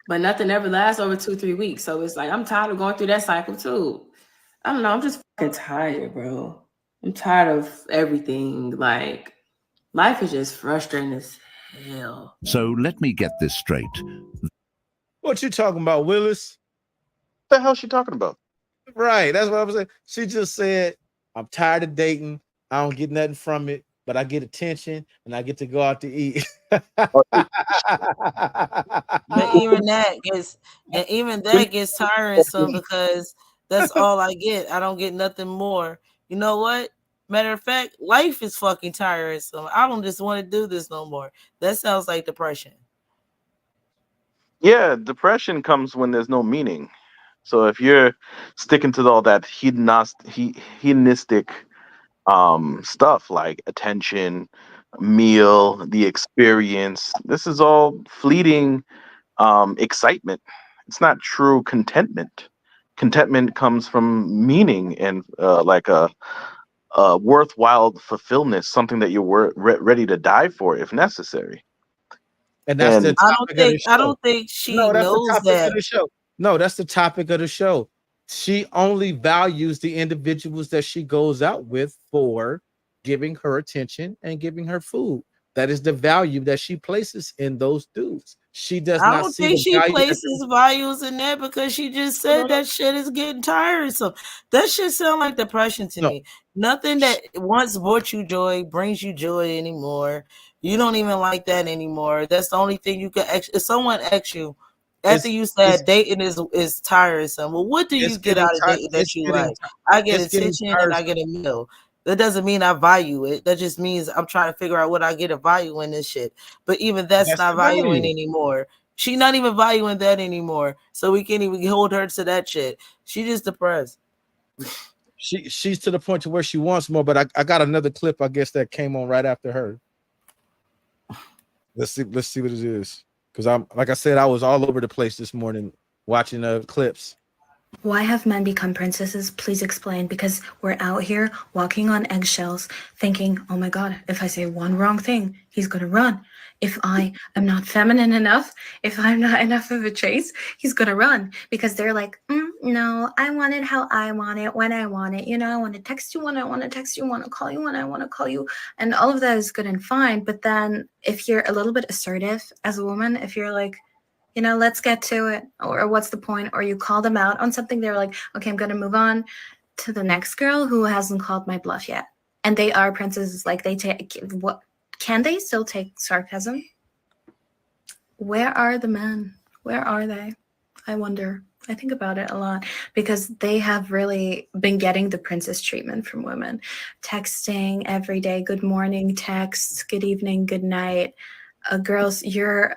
But nothing ever lasts over 2-3 weeks. So it's like I'm tired of going through that cycle too. I don't know. I'm just fucking tired, bro. I'm tired of everything. Like life is just frustrating as hell. So let me get this straight. What you talking about, Willis? What the hell is she talking about? Right. That's what I was saying. She just said, I'm tired of dating. I don't get nothing from it, but I get attention and I get to go out to eat. But even that gets tiresome because that's all I get. I don't get nothing more. You know what? Matter of fact, life is fucking tiresome. I don't just want to do this no more. That sounds like depression. Yeah, depression comes when there's no meaning. So if you're sticking to all that hedonistic stuff like attention, meal, the experience, this is all fleeting excitement. It's not true contentment. Contentment comes from meaning and like a worthwhile fulfillment, something that you're ready to die for if necessary. And that's the I topic of the show. don't think she No, that's the knows topic that. of the show. No, that's the topic of the show. She only values the individuals that she goes out with for giving her attention and giving her food. That is the value that she places in those dudes. She does I not don't see think the she value that places values in that because she just said that shit is getting tiresome. That shit sound like depression to me. Nothing that once brought you joy brings you joy anymore. You don't even like that anymore. That's the only thing you can. If someone asks you after you said dating is tiresome, well, what do you get out of dating that you like? I get attention and I get a meal. That doesn't mean I value it. That just means I'm trying to figure out what I get a value in this shit. But even that's not valuing anymore. She's not even valuing that anymore. So we can't even hold her to that shit. She just depressed. She's to the point to where she wants more, but I got another clip, I guess, that came on right after her. Let's see what it is. Because I'm like I said, I was all over the place this morning watching clips. Why have men become princesses? Please explain. Because we're out here walking on eggshells, thinking, oh my God, if I say one wrong thing, he's going to run. If I am not feminine enough, if I'm not enough of a chase, he's going to run. Because they're like, no, I want it how I want it, when I want it. You know, I want to text you when I want to text you, want to call you when I want to call you. And all of that is good and fine. But then if you're a little bit assertive as a woman, if you're like, you know, let's get to it, or what's the point? Or you call them out on something, they're like, okay, I'm going to move on to the next girl who hasn't called my bluff yet. And they are princesses. Like they take, what, can they still take sarcasm? Where are the men? Where are they? I wonder. I think about it a lot because they have really been getting the princess treatment from women. Texting every day, good morning texts, good evening, good night. Girls, you're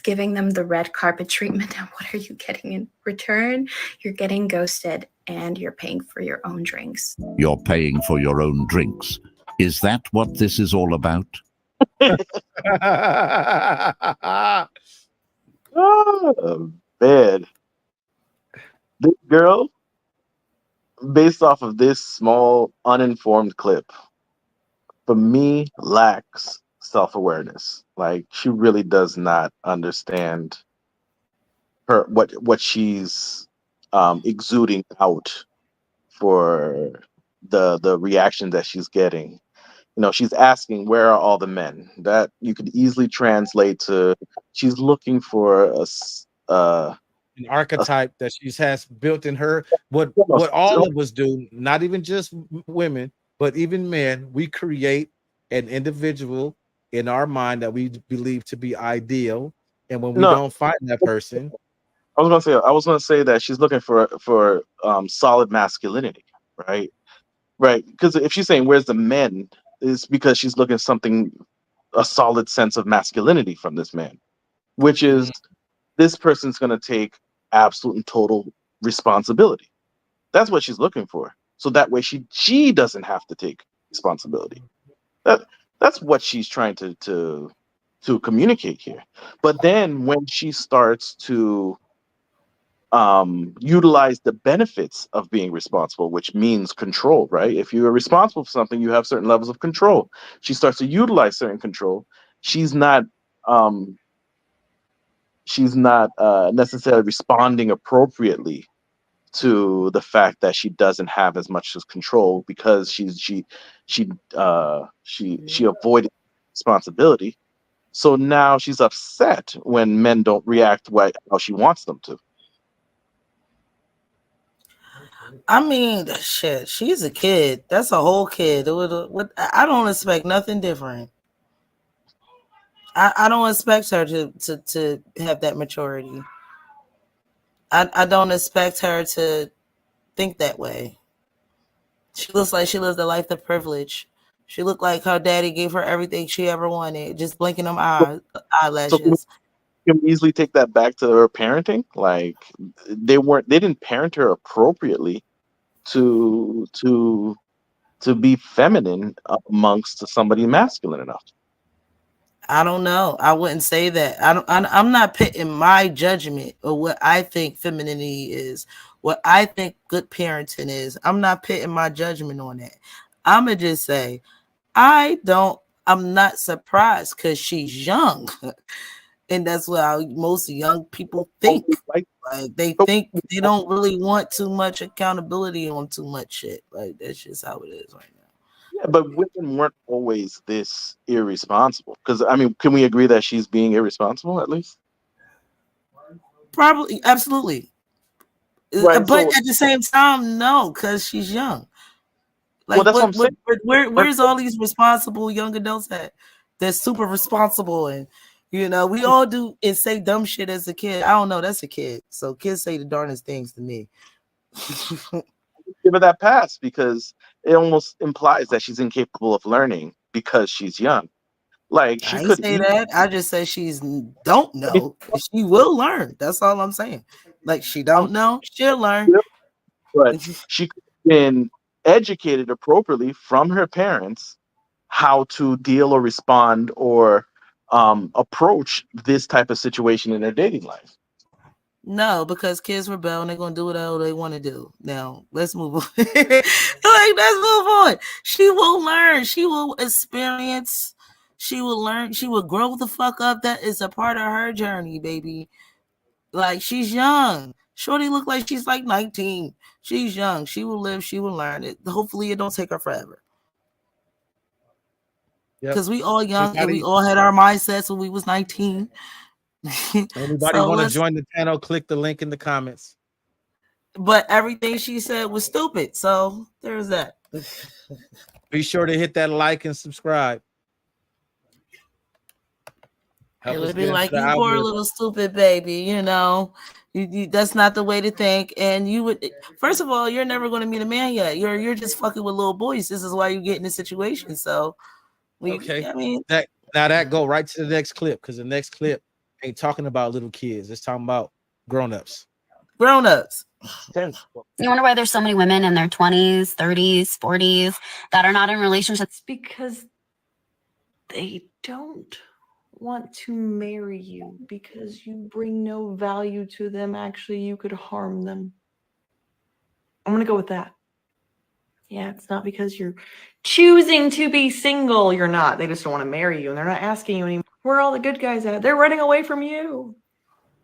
giving them the red carpet treatment, and what are you getting in return? You're getting ghosted and you're paying for your own drinks. You're paying for your own drinks. Is that what this is all about? Oh, man. This girl, based off of this small, uninformed clip, for me, lacks self-awareness. Like she really does not understand what she's exuding out for the reaction that she's getting. You know, she's asking, where are all the men? That you could easily translate to she's looking for an archetype that she has built in her. What all of us do, not even just women, but even men, we create an individual in our mind that we believe to be ideal, and when we don't find that person, I was gonna say that she's looking for solid masculinity, right? Right. Because if she's saying where's the men, it's because she's looking for a solid sense of masculinity from this man, which is this person's gonna take absolute and total responsibility. That's what she's looking for. So that way she doesn't have to take responsibility. That's what she's trying to communicate here. But then when she starts to utilize the benefits of being responsible, which means control, right? If you are responsible for something, you have certain levels of control. She starts to utilize certain control. She's not necessarily responding appropriately to the fact that she doesn't have as much as control because she avoided responsibility. So now she's upset when men don't react how she wants them to. I mean, shit, she's a kid. That's a whole kid. I don't expect nothing different. I don't expect her to have that maturity. I don't expect her to think that way. She looks like she lives a life of privilege. She looked like her daddy gave her everything she ever wanted, just blinking them eyelashes. So can we easily take that back to her parenting? Like they didn't parent her appropriately to be feminine amongst somebody masculine enough. I don't know. I wouldn't say that. I'm not pitting my judgment of what I think femininity is, what I think good parenting is. I'm not pitting my judgment on that. I'm gonna just say, I'm not surprised because she's young, and that's what most young people think. Like they think they don't really want too much accountability on too much shit. Like that's just how it is right now. Yeah, but women weren't always this irresponsible. Because I mean, can we agree that she's being irresponsible at least? Probably, absolutely. Right, but at the same time, no, because she's young. Like, well, that's what I'm saying. Where's all these responsible young adults at? They're super responsible, and we all do and say dumb shit as a kid. I don't know, that's a kid. So kids say the darndest things to me. Give her that pass because it almost implies that she's incapable of learning because she's young. Like she could say that. I just say she's don't know. She will learn. That's all I'm saying. Like she don't know, she'll learn. But she could have been educated appropriately from her parents how to deal or respond or approach this type of situation in their dating life. No, because kids rebel and they're gonna do whatever they want to do. Now let's move on. Let's move on. She will learn. She will experience. She will learn. She will grow the fuck up. That is a part of her journey, baby. Like she's young. Shorty look like she's like 19. She's young. She will live. She will learn it. Hopefully, it don't take her forever. Because we all young and we all had our mindsets when we was 19. Anybody want to join the panel? Click the link in the comments. But everything she said was stupid. So there's that. Be sure to hit that like and subscribe. It would be like, you poor little stupid baby, that's not the way to think. And you would, first of all, you're never going to meet a man yet. You're just fucking with little boys. This is why you get in this situation. So, I mean, that go right to the next clip because the next clip ain't talking about little kids. It's talking about grown-ups. Grown-ups. You wonder why there's so many women in their 20s, 30s, 40s that are not in relationships because they don't want to marry you because you bring no value to them. Actually, you could harm them. I'm gonna go with that. Yeah, it's not because you're choosing to be single. You're not. They just don't want to marry you, and they're not asking you anymore. Where are all the good guys at? They're running away from you,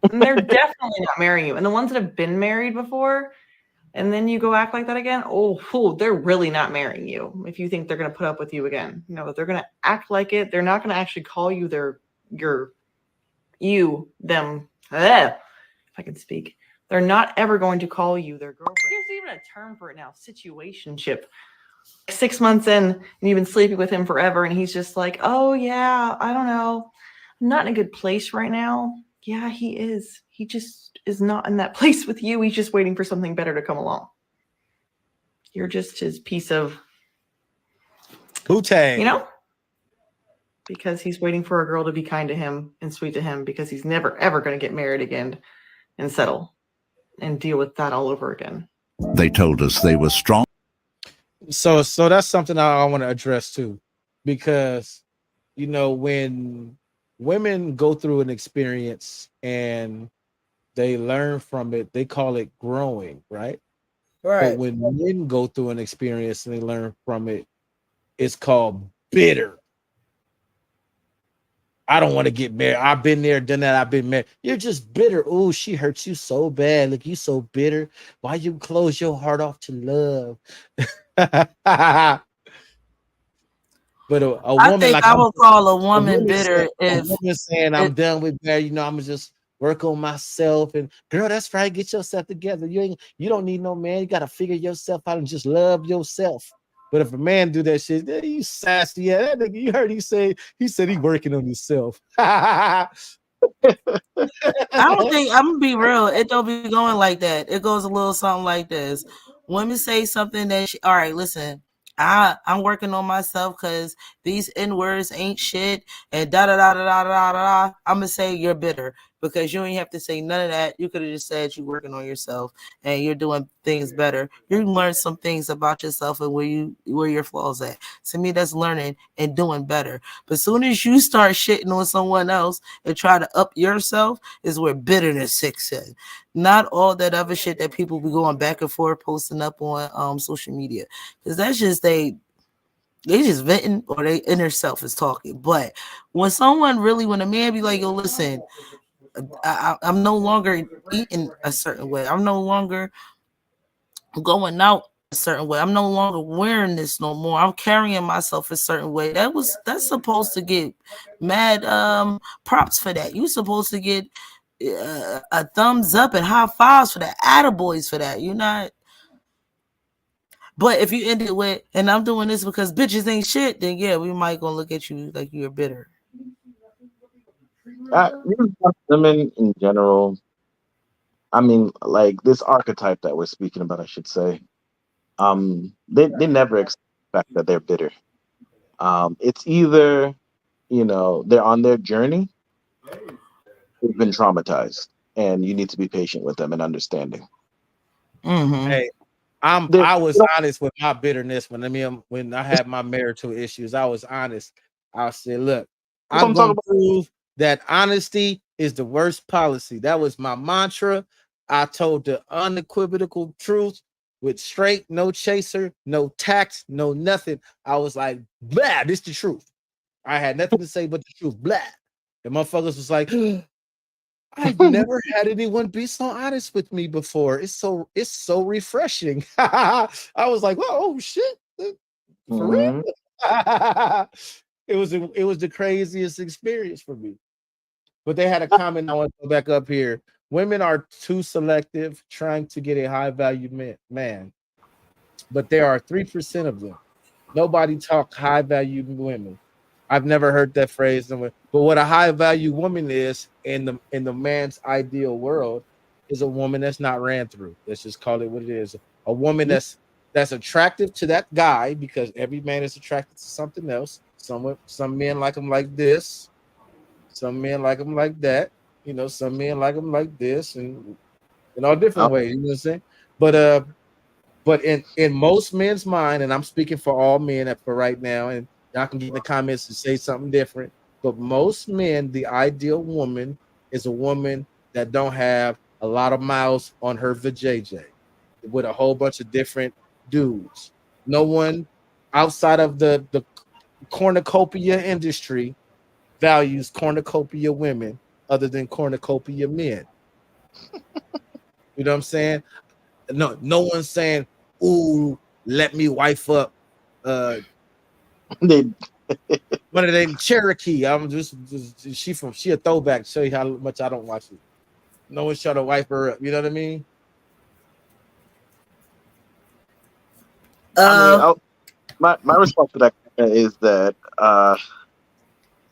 and they're definitely not marrying you. And the ones that have been married before, and then you go act like that again, they're really not marrying you. If you think they're gonna put up with you again, no, they're gonna act like it. They're not gonna actually call you them. If I can speak. They're not ever going to call you their girlfriend. There's even a term for it now, situationship. 6 months in, and you've been sleeping with him forever, and he's just like, oh yeah, I don't know, I'm not in a good place right now. Yeah, he is. He just is not in that place with you. He's just waiting for something better to come along. You're just his piece of Wu-Tang. You know? Because he's waiting for a girl to be kind to him and sweet to him, because he's never, ever going to get married again and settle and deal with that all over again. They told us they were strong. So that's something I want to address too, because, you know, when women go through an experience and they learn from it, they call it growing, right? But when men go through an experience and they learn from it, it's called bitter. I don't want to get married. I've been there, done that. I've been married. You're just bitter. Oh, she hurts you so bad. Look, you so bitter. Why you close your heart off to love? But a I woman, think like I will call a woman bitter a if woman saying, I'm done with marriage, you know, I'm just work on myself. And girl, that's right. Get yourself together. You don't need no man. You gotta figure yourself out and just love yourself. But if a man do that shit, you sassy. Yeah, that nigga, you heard he said he working on himself. I don't think, I'm gonna be real, it don't be going like that. It goes a little something like this. Women say something that all right, listen, I'm working on myself because these N words ain't shit and da da da da da da da. I'm gonna say you're bitter because you ain't have to say none of that. You could have just said you're working on yourself and you're doing things better. You learn some things about yourself and where your flaws at. To me, that's learning and doing better. But as soon as you start shitting on someone else and try to up yourself, is where bitterness kicks in. Not all that other shit that people be going back and forth posting up on social media, because that's just they just venting or they inner self is talking. But when a man be like, yo, listen, I'm no longer eating a certain way, I'm no longer going out a certain way, I'm no longer wearing this no more, I'm carrying myself a certain way, that's supposed to get mad props for that. You supposed to get a thumbs up and high fives for that, attaboys for that. You're not. But if you end it with, and I'm doing this because bitches ain't shit, then yeah, we might gonna look at you like you're bitter. Women in general, I mean, like this archetype that we're speaking about, I should say, they never expect that they're bitter. It's either, you know, they're on their journey, they've been traumatized, and you need to be patient with them and understanding. Mm-hmm. Hey, I was honest with my bitterness when I had my marital issues. I was honest. I said, look, I'm going to prove that honesty is the worst policy. That was my mantra. I told the unequivocal truth with straight, no chaser, no tact, no nothing. I was like, blah, this the truth. I had nothing to say but the truth. Blah. And motherfuckers was like, I've never had anyone be so honest with me before. It's so refreshing. I was like, oh shit, for real. It was the craziest experience for me. But they had a comment. I want to go back up here. Women are too selective, trying to get a high value man. But there are 3% of them. Nobody talk high value women. I've never heard that phrase. But what a high value woman is in the man's ideal world is a woman that's not ran through. Let's just call it what it is. A woman that's attractive to that guy, because every man is attracted to something else. Some men like them like this. Some men like them like that. You know, some men like them like this, and in all different ways. You know what I'm saying? But in most men's mind, and I'm speaking for all men for right now, and y'all can get in the comments and say something different. But most men, the ideal woman is a woman that don't have a lot of miles on her vajayjay, with a whole bunch of different dudes. No one outside of the cornucopia industry values cornucopia women other than cornucopia men. You know what I'm saying? No one's saying, ooh, let me wife up one of them Cherokee. I'm just she a throwback. Show you how much I don't watch it. No one's trying to wipe her up. You know what I mean? My response to that is that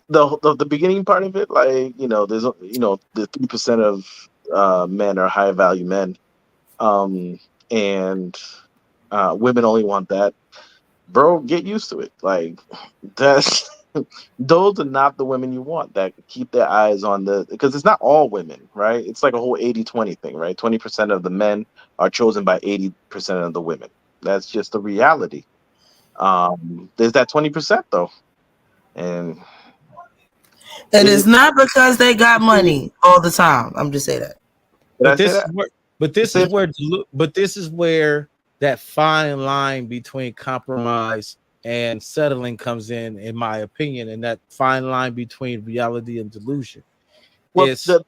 the beginning part of it, like, there's, the 3% of men are high value men, and women only want that. Bro, get used to it. Like, that's those are not the women you want, that keep their eyes on because it's not all women, right? It's like a whole 80-20 thing, right? 20% of the men are chosen by 80% of the women. That's just the reality. There's that 20% though, and it's not because they got money all the time. I'm just saying that. But this is where that fine line between compromise and settling comes in my opinion, and that fine line between reality and delusion. It's the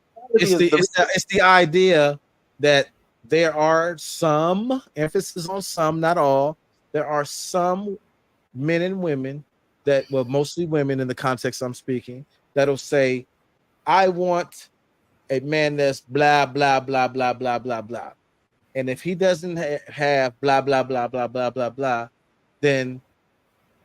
idea that there are some, emphasis on some, not all, there are some men and women that, well, mostly women in the context I'm speaking, that'll say, I want a man that's blah, blah, blah, blah, blah, blah, blah. And if he doesn't have blah, blah, blah, blah, blah, blah, blah, then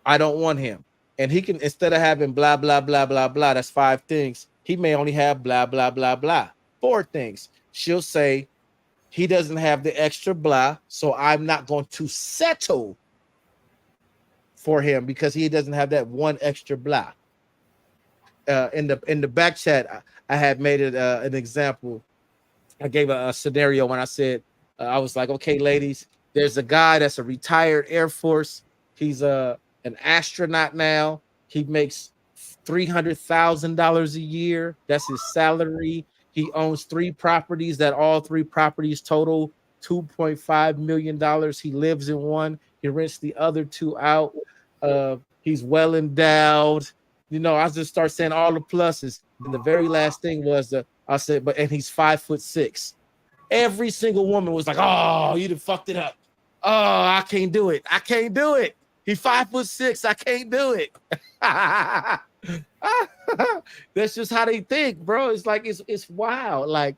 I don't want him. And he can, instead of having blah, blah, blah, blah, blah, that's 5 things, he may only have blah, blah, blah, blah, 4 things. She'll say, he doesn't have the extra blah, so I'm not going to settle for him because he doesn't have that one extra blah. In the back chat, I had made it an example. I gave a scenario when I said, I was like, okay, ladies, there's a guy that's a retired Air Force. He's an astronaut now. He makes $300,000 a year. That's his salary. He owns 3 properties that all 3 properties total $2.5 million. He lives in one. He rents the other 2 out. He's well endowed. I just start saying all the pluses. And the very last thing was I said, and he's 5'6". Every single woman was like, "Oh, you done fucked it up. Oh, I can't do it. I can't do it. He's 5'6". I can't do it." That's just how they think, bro. It's like it's wild. Like,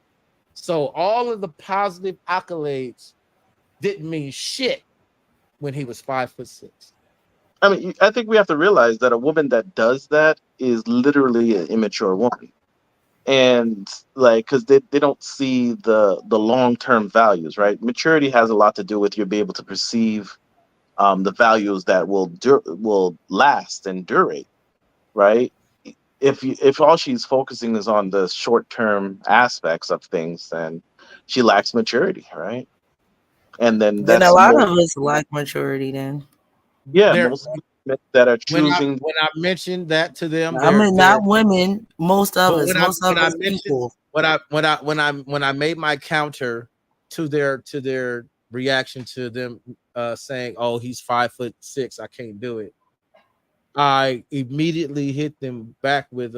so all of the positive accolades didn't mean shit when he was 5'6". I mean, I think we have to realize that a woman that does that is literally an immature woman. And like, because they don't see the long-term values, right? Maturity has a lot to do with you being able to perceive the values that will last and durate, right? If all she's focusing is on the short-term aspects of things, then she lacks maturity, right? And then Then a that's lot more, of us lack maturity. Then most women that are choosing. When I mentioned that to them, I mean, they're not women. Most of us. Most of us people. When I made my counter to their reaction to them saying, "Oh, he's 5'6", I can't do it," I immediately hit them back with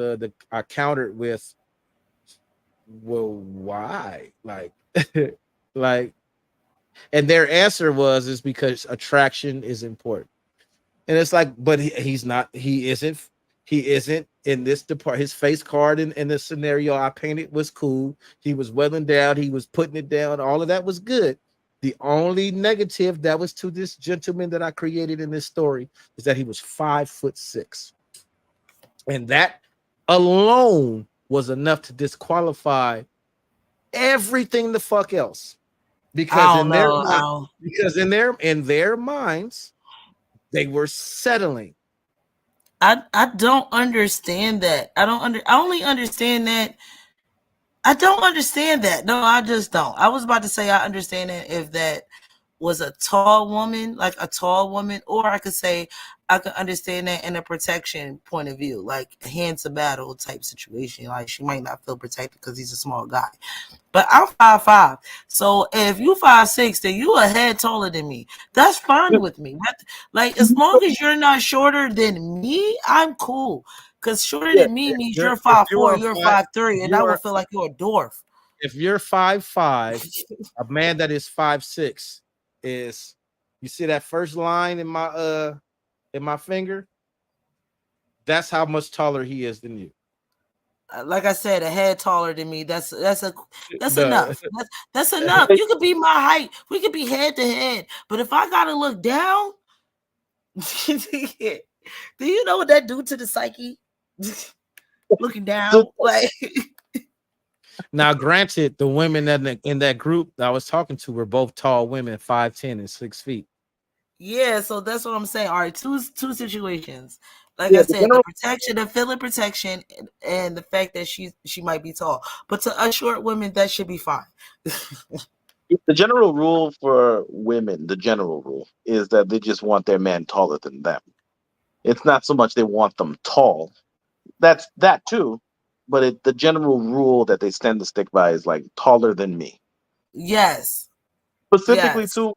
I countered with, "Well, why?" Like, like, and their answer is because attraction is important. And it's like, but he's not, he isn't in this department. His face card in the scenario I painted was cool. He was well endowed. He was putting it down. All of that was good. The only negative that was to this gentleman that I created in this story is that he was 5'6". And that alone was enough to disqualify everything the fuck else. Because in their minds, they were settling. I don't understand that. I only understand that. I don't understand that. No, I just don't. I was about to say I understand it if that was a tall woman, like a tall woman, or I could say I could understand that in a protection point of view, like a hands to battle type situation. Like she might not feel protected because he's a small guy. But I'm 5'5". So if you 5'6", then you a head taller than me. That's fine with me. Like as long as you're not shorter than me, I'm cool. Because shorter than me means you're 5'4", you're 5'3", and I will feel like you're a dwarf. If you're 5'5", a man that is 5'6" is, you see that first line in my finger? That's how much taller he is than you. like I said, a head taller than me. That's The enough. That's enough. You could be my height. We could be head to head. But if I gotta look down, do you know what that do to the psyche? Looking down, like. Now, granted, the women in that group that I was talking to were both tall women, 5'10" and 6 feet. Yeah, so that's what I'm saying. All right, two situations. Like Yeah, I the said, the general protection, the feeling protection, and the fact that she might be tall. But to us short women, that should be fine. the general rule for women, the general rule is that they just want their man taller than them. It's not so much they want them tall. That's that too, but the general rule that they tend to stick by is like taller than me. Yes. Specifically Yes. too,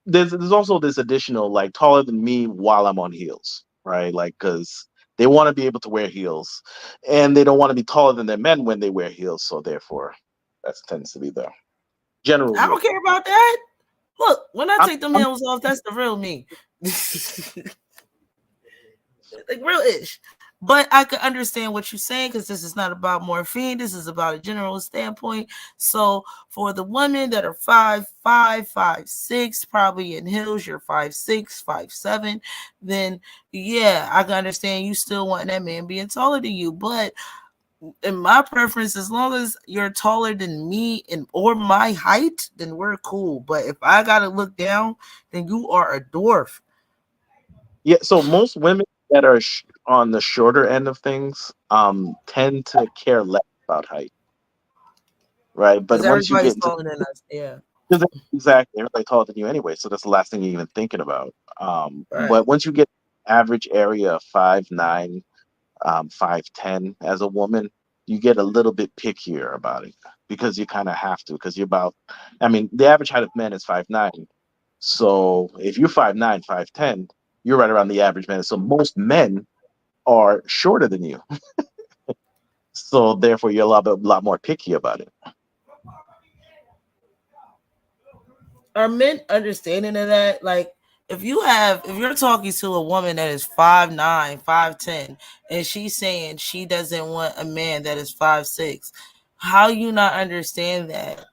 there's also this additional like taller than me while I'm on heels, right? Like because they want to be able to wear heels, and they don't want to be taller than their men when they wear heels. So therefore, that tends to be the general I rule. don't care about that. Look, when I I'm, take them I'm heels off, that's the real me. Like real ish. But I could understand what you're saying because this is not about morphine. This is about a general standpoint. So for the women that are 5'5", 5'6", probably in heels, you're 5'6", 5'7", then yeah, I can understand you still want that man being taller than you. But in my preference, as long as you're taller than me and or my height, then we're cool. But if I gotta look down, then you are a dwarf. Yeah, so most women that are on the shorter end of things tend to care less about height, right? But Because once you everybody's get into taller than us. Yeah. exactly, everybody taller than you anyway, so that's the last thing you're even thinking about. Right. But once you get average area of 5'9", 5'10" as a woman, you get a little bit pickier about it because you kind of have to because you're about. I mean, the average height of men is 5'9", so if you're 5'9", 5'10", you're right around the average man. So most men are shorter than you. So therefore, you're a lot more picky about it. Are men understanding of that? Like, if you're talking to a woman that is 5'9", 5'10", and she's saying she doesn't want a man that is 5'6", how you not understand that?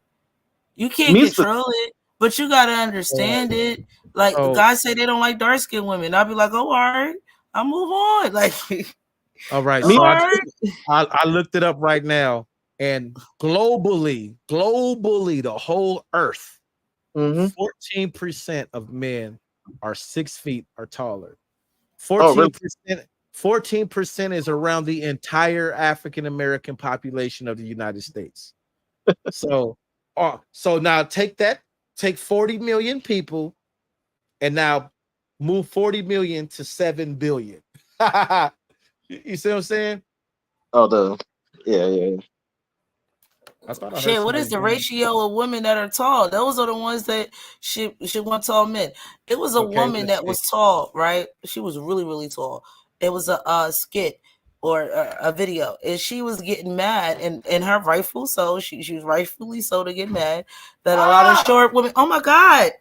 You can't Me, control it, but you gotta understand it. Like So, guys say they don't like dark skinned women. I'll be like, oh, all right, I'll move on. Like, all right. all So right. I looked it up right now, and globally, the whole earth, mm-hmm. 14% of men are 6 feet or taller. Oh, really? 14% is around the entire African American population of the United States. So, so now take 40 million people, and now move 40 million to 7 billion. You see what I'm saying? Oh, yeah. I thought I heard Shit, what somebody is the saying, ratio of women that are tall? Those are the ones that should want tall men. It was a okay, woman let's that see. was tall, right? She was really, really tall. It was a skit or a video, and she was getting mad, and her rightful so. She was rightfully so to get mad that a lot of short women. Oh my god!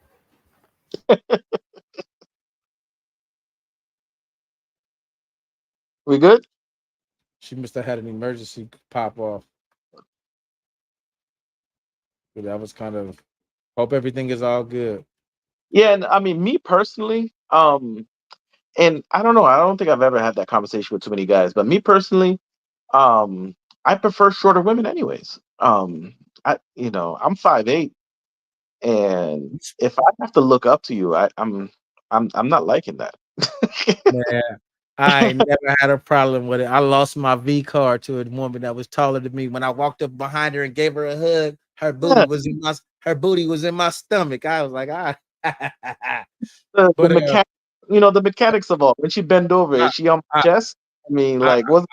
We good? She must have had an emergency pop off. But that was kind of, hope everything is all good. Yeah, and I mean, me personally, and I don't know, I don't think I've ever had that conversation with too many guys, but me personally, um, I prefer shorter women, anyways. I'm 5'8", and if I have to look up to you, I'm not liking that. Man, I ain't never had a problem with it. I lost my V card to a woman that was taller than me. When I walked up behind her and gave her a hug, Yeah, her booty was in my stomach. I was like, ah. the But mechanic, the mechanics of all. When she bend over, I, is she on I, my chest? I mean, I, like, what's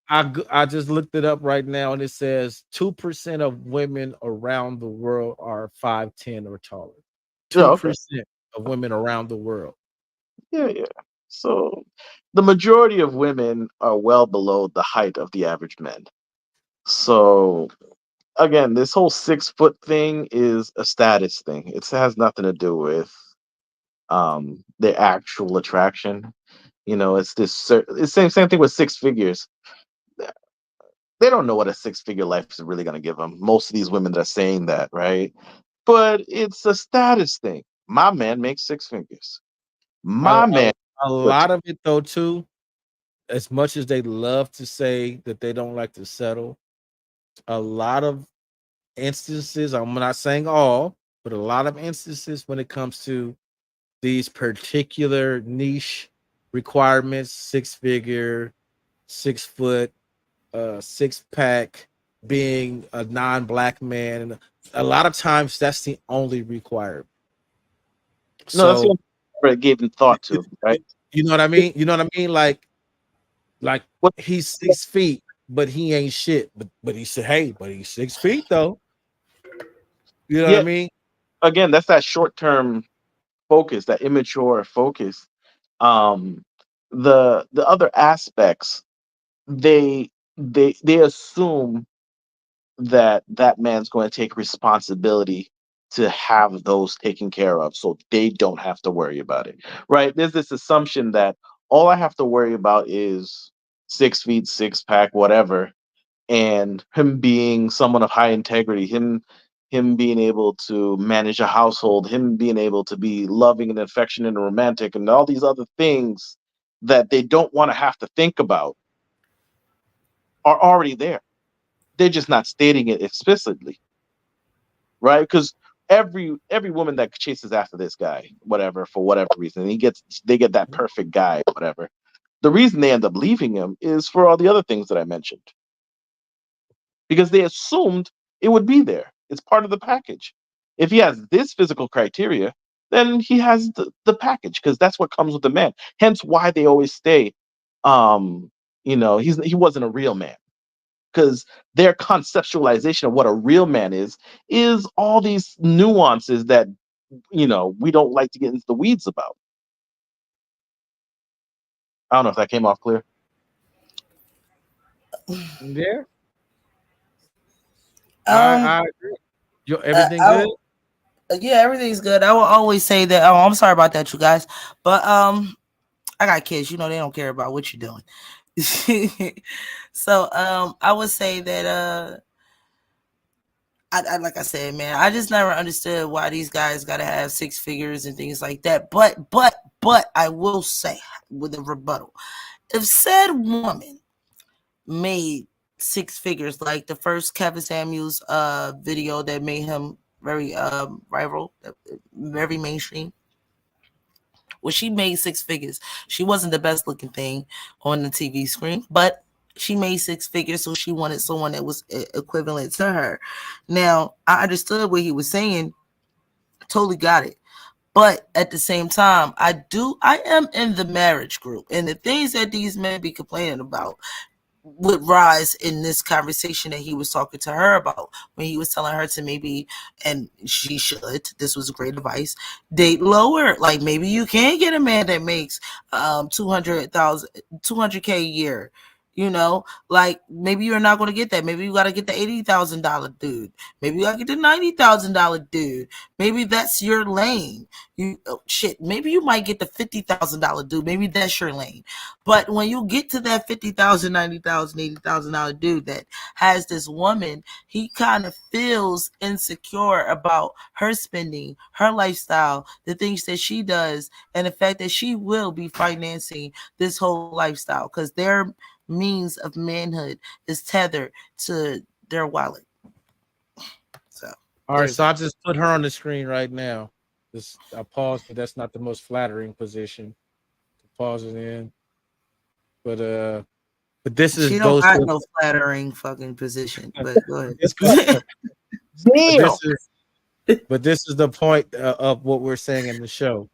I just looked it up right now, and it says 2% of women around the world are 5'10" or taller. yeah, okay. 2% of women around the world. Yeah. So the majority of women are well below the height of the average men. So again, this whole 6 foot thing is a status thing. It has nothing to do with their actual attraction. It's this it's same thing with six figures. They don't know what a 6-figure life is really going to give them. Most of these women that are saying that, right? But it's a status thing. My man makes 6 figures. A, My a, man. a lot of it though too, as much as they love to say that they don't like to settle, a lot of instances, I'm not saying all, but a lot of instances when it comes to these particular niche requirements, 6-figure, 6 foot, 6-pack, being a non-black man, a lot of times that's the only requirement. No, that's the So only part I gave him thought to, right? you know what I mean? You know what I mean? Like What? he's 6 feet, but he ain't shit. But he said, hey, but he's 6 feet though. You know what I Yeah, mean? again, that's that short-term focus, that immature focus. Um, the other aspects, they assume that that man's going to take responsibility to have those taken care of, so they don't have to worry about it, right? There's this assumption that all I have to worry about is 6 feet, 6-pack, whatever, and him being someone of high integrity, him being able to manage a household, him being able to be loving and affectionate and romantic, and all these other things that they don't want to have to think about are already there. They're just not stating it explicitly, right? Because every woman that chases after this guy, whatever, for whatever reason, they get that perfect guy, whatever. The reason they end up leaving him is for all the other things that I mentioned, because they assumed it would be there. It's part of the package. If he has this physical criteria, then he has the package, because that's what comes with the man. Hence why they always stay. Um, he wasn't a real man, because their conceptualization of what a real man is all these nuances that we don't like to get into the weeds about. I don't know if that came off clear. Yeah. Um, I agree. Everything I, good? yeah, everything's good. I will always say that. Oh, I'm sorry about that, you guys. But I got kids. You know they don't care about what you're doing. So I would say that I like I said, man, I just never understood why these guys got to have 6 figures and things like that. But I will say with a rebuttal, if said woman made 6 figures, like the first Kevin Samuels video that made him very viral, very mainstream. Well, she made 6 figures. She wasn't the best looking thing on the TV screen, but she made 6 figures, so she wanted someone that was equivalent to her. Now, I understood what he was saying, totally got it. But at the same time, I am in the marriage group, and the things that these men be complaining about would rise in this conversation that he was talking to her about, when he was telling her to maybe, and she should, this was great advice, date lower. Like maybe you can get a man that makes 200K a year. Like maybe you're not going to get that. Maybe you got to get the $80,000 dude. Maybe you got to get the $90,000 dude. Maybe that's your lane. Maybe you might get the $50,000 dude. Maybe that's your lane. But when you get to that $50,000, $90,000, $80,000 dude that has this woman, he kind of feels insecure about her spending, her lifestyle, the things that she does, and the fact that she will be financing this whole lifestyle, because their means of manhood is tethered to their wallet. So, All right, so I just put her on the screen right now. I paused, but that's not the most flattering position to pause it in. But this she don't got no flattering fucking position. But go ahead. but this is the point of what we're saying in the show.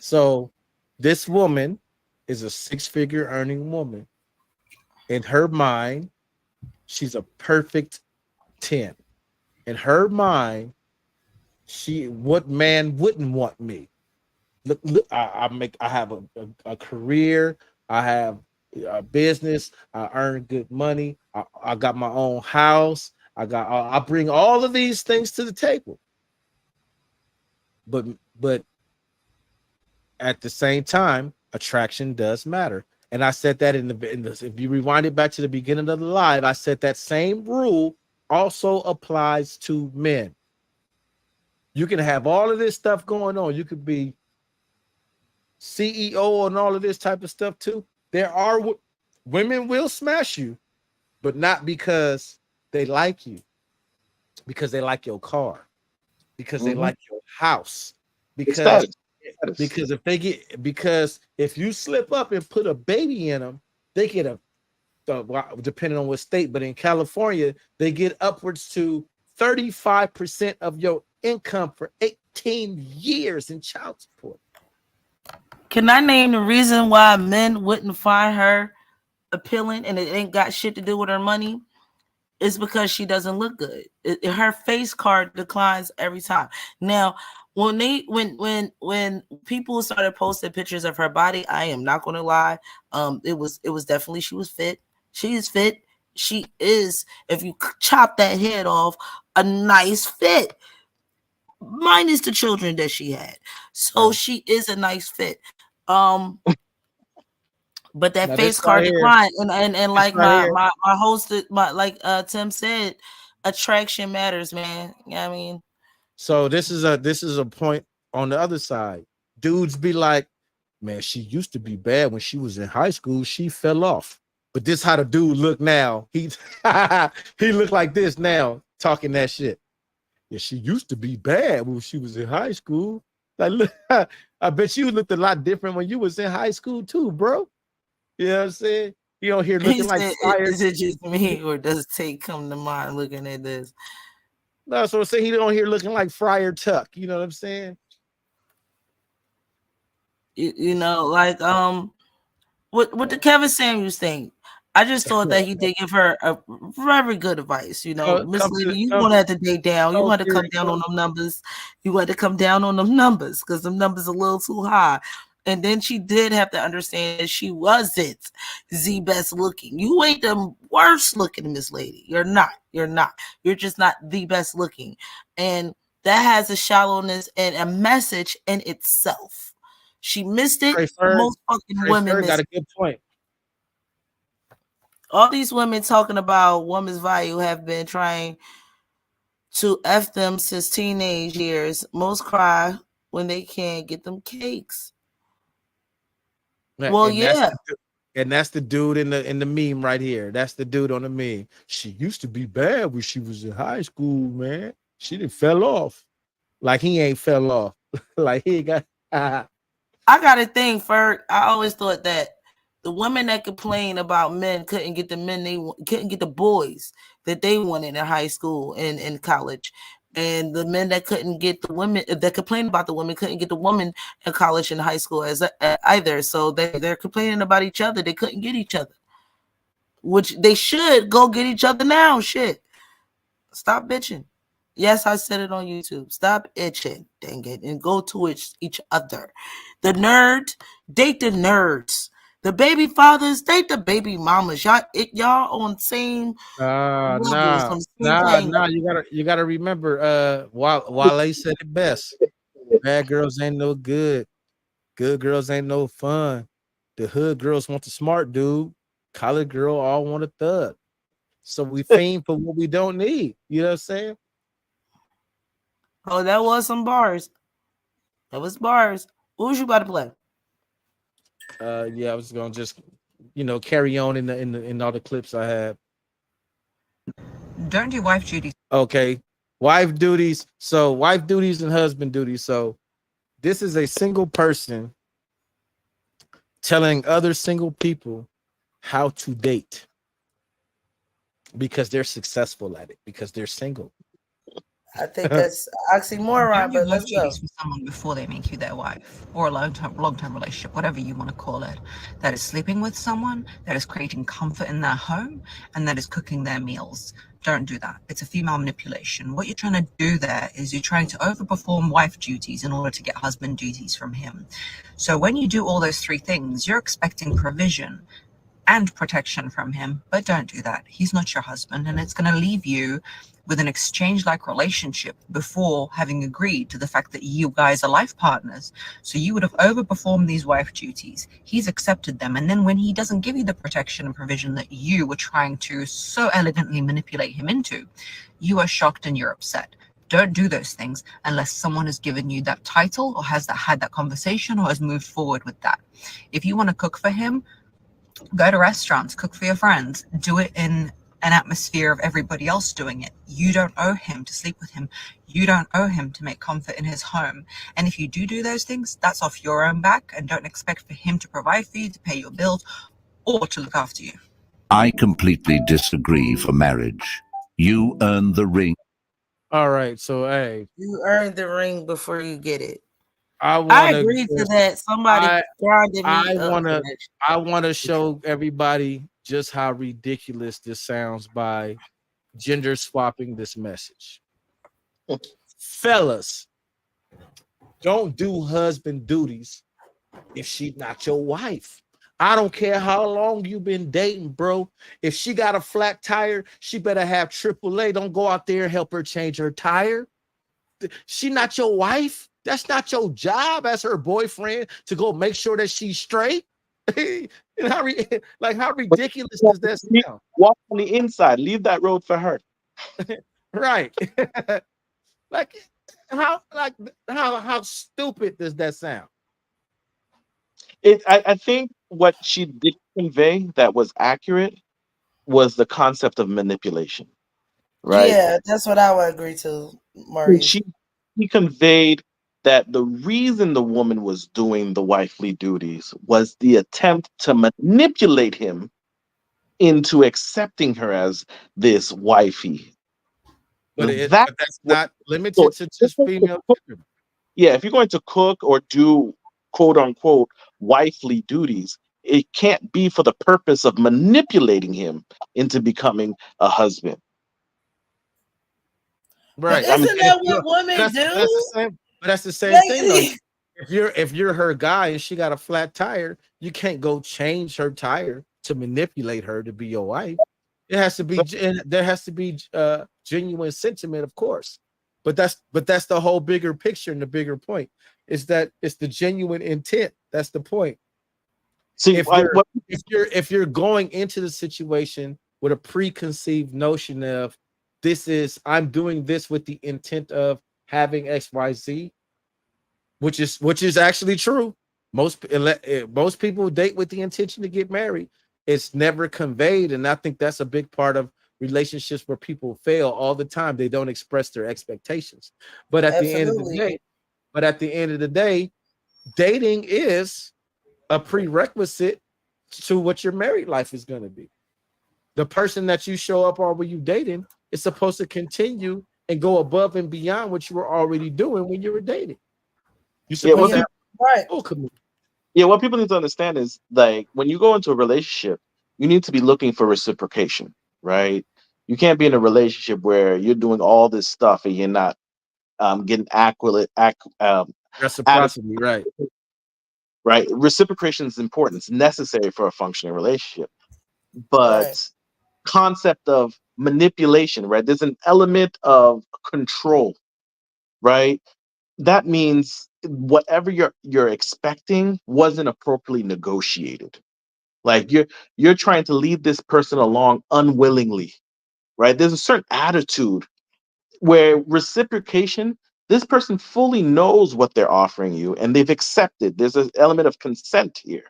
So this woman is a 6-figure earning woman. In her mind, she's a perfect 10. In her mind, what man wouldn't want me? Look, I have a career, I have a business, I earn good money, I got my own house, I bring all of these things to the table. But at the same time, attraction does matter. And I said that in the if you rewind it back to the beginning of the live, I said that same rule also applies to men. You can have all of this stuff going on. You could be CEO and all of this type of stuff too. There are women will smash you, but not because they like you, because they like your car, because they like your house, because if you slip up and put a baby in them, they get a depending on what state, but in California, they get upwards to 35% of your income for 18 years in child support. Can I name the reason why men wouldn't find her appealing and it ain't got shit to do with her money? It's because she doesn't look good. Her face card declines every time. Now, when people started posting pictures of her body, I am not going to lie. It was definitely, she was fit. She is fit. She is, if you chop that head off, a nice fit. Minus the children that she had. So she is a nice fit. But that now face card decline, and like right my host, Tim said, attraction matters, man. You know what I mean? So this is a point on the other side. Dudes be like, man, she used to be bad when she was in high school. She fell off. But this how the dude look now. He look like this now, talking that shit. Yeah, she used to be bad when she was in high school. Like, look, I bet you looked a lot different when you was in high school too, bro. You know what I'm saying? You don't hear looking like fire. Is it just me, or does Tate come to mind looking at this? No, so I'm saying he don't hear looking like Friar Tuck. You know what I'm saying? You know, like what the Kevin Samuels thing. I just thought that he did give her a very good advice. You know, Miss Lady, you want to have to date down. You want to come down on them numbers. You want to come down on them numbers because them numbers are a little too high. And then she did have to understand that she wasn't the best looking. You ain't the worst looking, Miss Lady. You're not. You're not. You're just not the best looking. And that has a shallowness and a message in itself. She missed it. Most fucking women missed got a good point. All these women talking about women's value have been trying to F them since teenage years. Most cry when they can't get them cakes. Well, And that's the dude in the meme right here. That's the dude on the meme. She used to be bad when she was in high school, man. She didn't fell off. Like he ain't fell off. Like he got I got a thing for. I always thought that the women that complain about men couldn't get the men they couldn't get the boys that they wanted in high school and in college, and the men that couldn't get the women that complain about the women couldn't get the woman in college and high school as either. So they're complaining about each other. They couldn't get each other, which they should go get each other now. Shit, stop bitching. Yes, I said it on YouTube. Stop itching, dang it, and go to each other. The nerd, date the nerds. The baby fathers, date the baby mamas. Y'all on same levels. Nah. You gotta remember. Wale said it best. Bad girls ain't no good. Good girls ain't no fun. The hood girls want the smart dude. College girl all want a thug. So we fiend for what we don't need. You know what I'm saying? Oh, that was some bars. That was bars. What was you about to play? Yeah, I was gonna just, carry on in all the clips I have. Don't do wife duties. Okay, wife duties. So wife duties and husband duties. So this is a single person telling other single people how to date because they're successful at it because they're single. I think that's oxymoron, but let's go. For someone before they make you their wife, or a long-term relationship, whatever you want to call it, that is sleeping with someone, that is creating comfort in their home, and that is cooking their meals. Don't do that. It's a female manipulation. What you're trying to do there is you're trying to overperform wife duties in order to get husband duties from him. So when you do all those three things, you're expecting provision. and protection from him, but don't do that. He's not your husband, and it's going to leave you with an exchange-like relationship before having agreed to the fact that you guys are life partners. So you would have overperformed these wife duties. He's accepted them, and then when he doesn't give you the protection and provision that you were trying to so elegantly manipulate him into, you are shocked and you're upset. Don't do those things unless someone has given you that title or has had that conversation or has moved forward with that. If you want to cook for him, go to restaurants, cook for your friends, do it in an atmosphere of everybody else doing it. You don't owe him to sleep with him. You don't owe him to make comfort in his home. And if you do those things, that's off your own back, and don't expect for him to provide for you, to pay your bills, or to look after you. I completely disagree for marriage. You earn the ring. All right, so hey, you earned the ring before you get it. I I agree to that. Somebody grinded me I up. want to show everybody just how ridiculous this sounds by gender swapping this message. Fellas, don't do husband duties if she's not your wife. I don't care how long you've been dating, bro. If she got a flat tire, she better have AAA. Don't go out there and help her change her tire. She not your wife. That's not your job as her boyfriend to go make sure that she's straight. And how ridiculous does that sound? Walk on the inside. Leave that road for her. Right. How stupid does that sound? I think what she did convey that was accurate was the concept of manipulation. Right? Yeah, that's what I would agree to, Maurice. She conveyed that the reason the woman was doing the wifely duties was the attempt to manipulate him into accepting her as this wifey. But that's not limited to just female. Yeah, if you're going to cook or do quote unquote wifely duties, it can't be for the purpose of manipulating him into becoming a husband. Right. But isn't that what women do? That's the same thing though. If you're her guy and she got a flat tire, you can't go change her tire to manipulate her to be your wife. It has to be, and there has to be genuine sentiment, of course. But that's the whole bigger picture, and the bigger point is that it's the genuine intent. That's the point. See, if you're going into the situation with a preconceived notion of I'm doing this with the intent of having XYZ, which is actually true. Most people date with the intention to get married. It's never conveyed, and I think that's a big part of relationships where people fail all the time. They don't express their expectations. But at the end of the day, dating is a prerequisite to what your married life is going to be. The person that you show up on when you dating is supposed to continue and go above and beyond what you were already doing when you were dating. You're supposed to have Yeah, what people need to understand is, like, when you go into a relationship, you need to be looking for reciprocation, right? You can't be in a relationship where you're doing all this stuff and you're not getting reciprocity, right? Right. Reciprocation is important. It's necessary for a functioning relationship. But concept of manipulation, right? There's an element of control, right? That means whatever you're expecting wasn't appropriately negotiated. Like you're trying to lead this person along unwillingly, right? There's a certain attitude where reciprocation, this person fully knows what they're offering you and they've accepted. There's an element of consent here.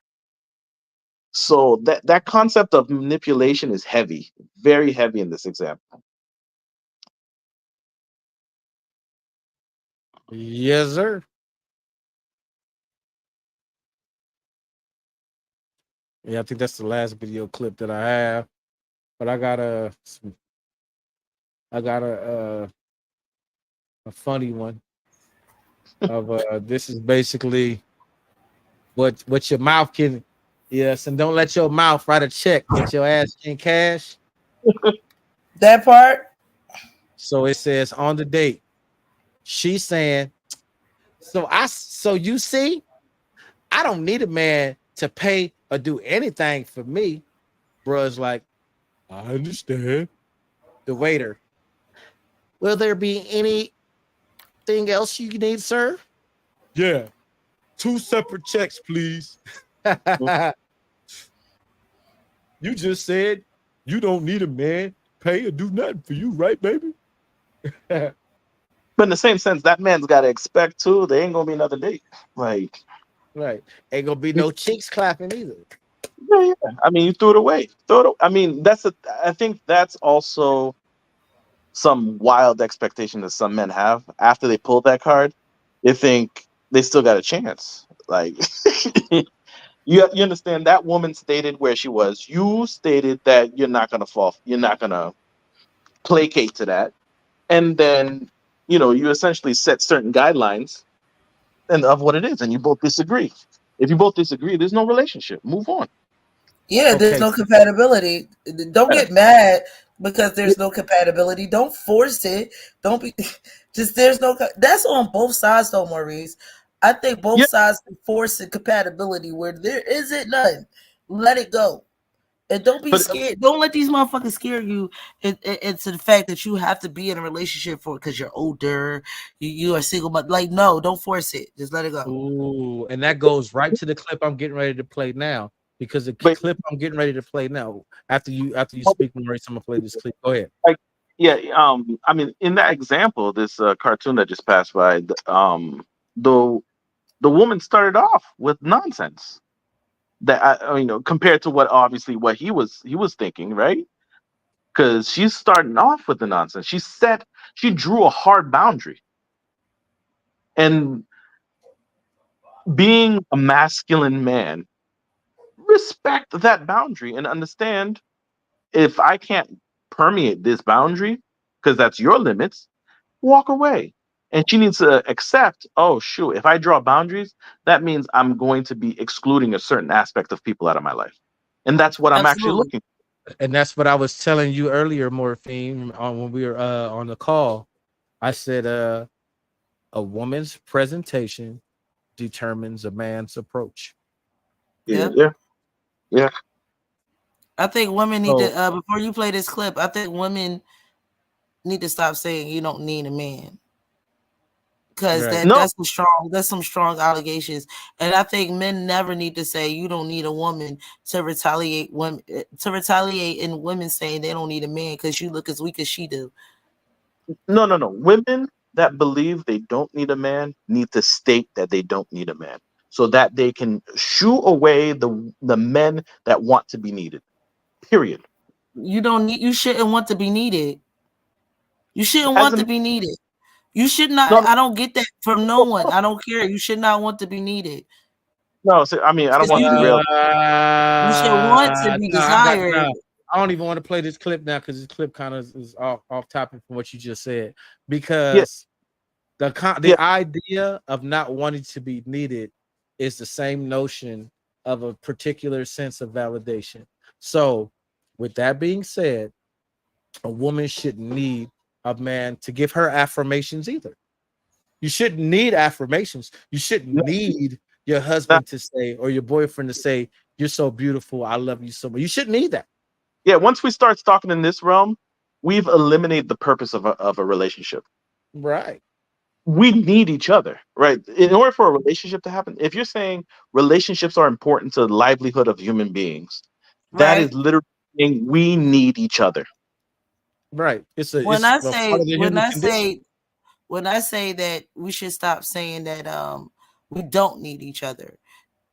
So that concept of manipulation is heavy, very heavy in this example. Yes, sir. Yeah, I think that's the last video clip that I have. But I got a funny one of this is basically what your mouth can. Yes, and don't let your mouth write a check that your ass can cash. That part. So it says on the date, she's saying, so you see, I don't need a man to pay or do anything for me. Bruh's like, I understand. The waiter, will there be anything else you need, sir? Yeah. 2 separate checks, please. You just said you don't need a man pay or do nothing for you, right, baby? But in the same sense, that man's got to expect too. There ain't gonna be another date. Like, right, ain't gonna be no cheeks clapping either. Yeah. I mean, you threw it away. I mean, I think that's also some wild expectation that some men have after they pull that card. They think they still got a chance. Like, you understand that woman stated where she was. You stated that you're not gonna fall. You're not gonna placate to that, and then you essentially set certain guidelines and of what it is, and you both disagree. If you both disagree, there's no relationship. Move on. Yeah, there's no compatibility. Don't get mad because there's no compatibility. Don't force it. Don't be just there's no. That's on both sides, though, Maurice. I think both sides force the compatibility where there isn't none. Let it go, and don't be scared. Don't let these motherfuckers scare you into the fact that you have to be in a relationship for because you're older, you are single. But like, no, don't force it. Just let it go. Ooh, and that goes right to the clip I'm getting ready to play now. Because the clip I'm getting ready to play now, after you speak, Maurice, I'm gonna play this clip. Go ahead. I mean, in that example, this cartoon that just passed by, the woman started off with nonsense that compared to what he was thinking, right? Because she's starting off with the nonsense. She drew a hard boundary, and being a masculine man, respect that boundary and understand if I can't permeate this boundary because that's your limits, walk away. And she needs to accept, oh shoot, if I draw boundaries, that means I'm going to be excluding a certain aspect of people out of my life. And that's what I'm actually looking for. And that's what I was telling you earlier, Morphine, when we were on the call. I said a woman's presentation determines a man's approach. Yeah. I think women need to before you play this clip, I think women need to stop saying you don't need a man. Because that's some strong allegations. And I think men never need to say you don't need a woman to retaliate in women saying they don't need a man because you look as weak as she do. No. Women that believe they don't need a man need to state that they don't need a man so that they can shoo away the men that want to be needed. Period. You shouldn't want to be needed. You shouldn't want to be needed. You should not. I don't get that from no one. I don't care. You should not want to be needed. No, I mean, I don't want to derail. You should want to be desired. I don't even want to play this clip now because this clip kind of is off topic from what you just said. Because the idea of not wanting to be needed is the same notion of a particular sense of validation. So, with that being said, a woman shouldn't need a man to give her affirmations either. You shouldn't need affirmations. You shouldn't need your husband to say or your boyfriend to say, "You're so beautiful. I love you so much." You shouldn't need that. Yeah, once we start talking in this realm, we've eliminated the purpose of a relationship. Right. We need each other, right? In order for a relationship to happen, if you're saying relationships are important to the livelihood of human beings, that is literally saying we need each other. Right. When I say that we should stop saying that we don't need each other,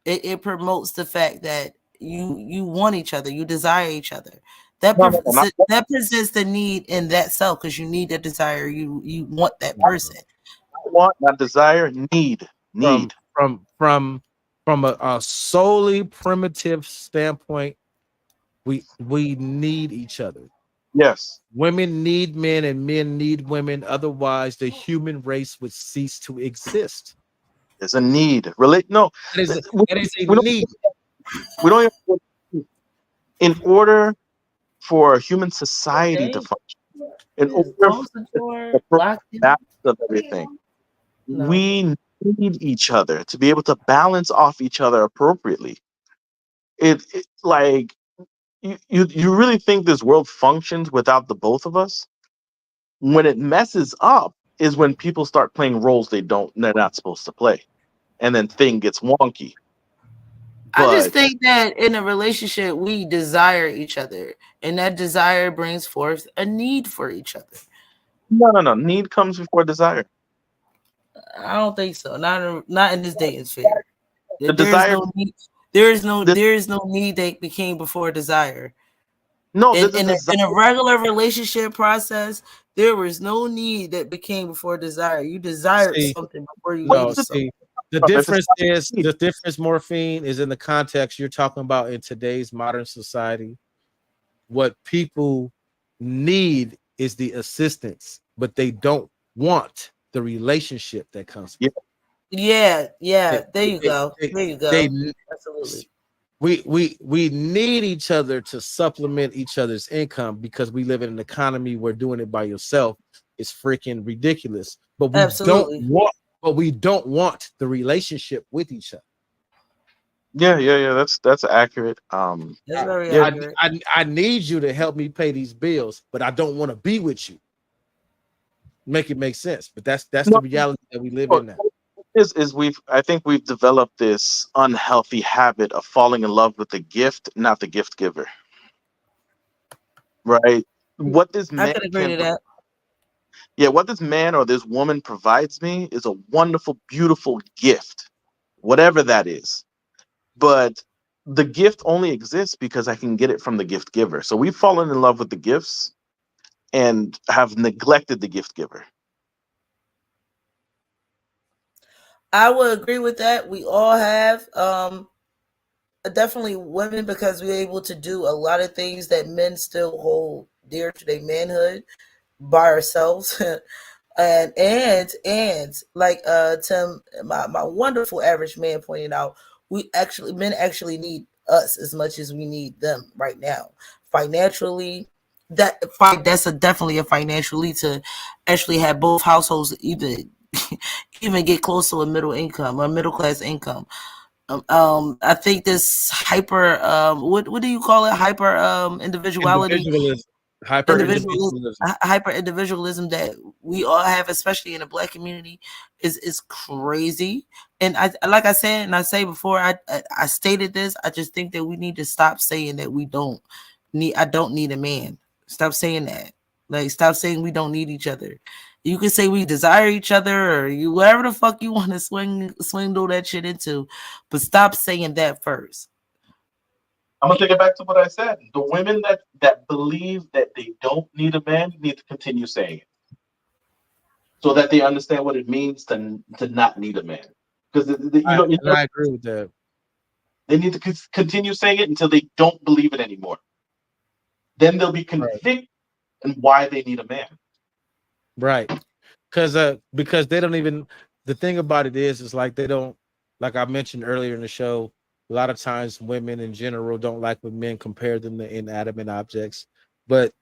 it promotes the fact that you want each other, you desire each other. That presents the need in that self because you need that desire. You want that person. Want, not desire, need. From a solely primitive standpoint, we need each other. Yes. Women need men and men need women. Otherwise, the human race would cease to exist. There's a need. It is a need. We don't even, in order for human society to function, in order for the balance of everything, we need each other to be able to balance off each other appropriately. Like you really think this world functions without the both of us? When it messes up is when people start playing roles they're not supposed to play, and then thing gets wonky. I just But think that in a relationship, we desire each other, and that desire brings forth a need for each other. no. Need comes before desire. I don't think so. Not in this dating sphere. The There is desire. no need. There is no The, need that became before desire. no, In there's a desire. in a regular relationship process, there was no need that became before desire. You desired See, something before you no, needed see, something. the There's a difference is the difference, Morphine, is in the context you're talking about in today's modern society. What people need is the assistance, but they don't want the relationship that comes with Yeah, it. there you go. There you They, go. Absolutely. we need each other to supplement each other's income because we live in an economy where doing it by yourself is freaking ridiculous. But Absolutely. we don't want the relationship with each other. Yeah. That's accurate. That's very Yeah, accurate. I need you to help me pay these bills, but I don't want to be with you. Make it make sense. But that's no, the reality that we live in now. is I think we've developed this unhealthy habit of falling in love with the gift, not the gift giver. Right? What this I man could agree can to that. Yeah, what this man or this woman provides me is a wonderful, beautiful gift, whatever that is. But the gift only exists because I can get it from the gift giver. So we've fallen in love with the gifts and have neglected the gift giver. I would agree with that. We all have. Definitely women, because we're able to do a lot of things that men still hold dear to their manhood by ourselves. and like Tim, my wonderful average man pointed out, men actually need us as much as we need them right now. Financially, that's definitely a financial need to actually have both households even get close to a middle class income. I think this what do you call it? Individuality, Individualism, hyper individualism. hyper individualism that we all have, especially in the Black community, is crazy. And like I said, and I say before, I stated this. I just think that we need to stop saying that we don't need. I don't need a man. Stop saying that. Like, stop saying we don't need each other. You can say we desire each other, or you whatever the fuck you want to swing that shit into, but stop saying that first. I'm gonna take it back to what I said. The women that believe that they don't need a man need to continue saying it, so that they understand what it means to not need a man. Because I agree with that. They need to continue saying it until they don't believe it anymore. Then they'll be convicted in why they need a man. Right. Because they don't even, the thing about it is like they don't, like I mentioned earlier in the show, a lot of times women in general don't like when men compare them to inanimate objects. But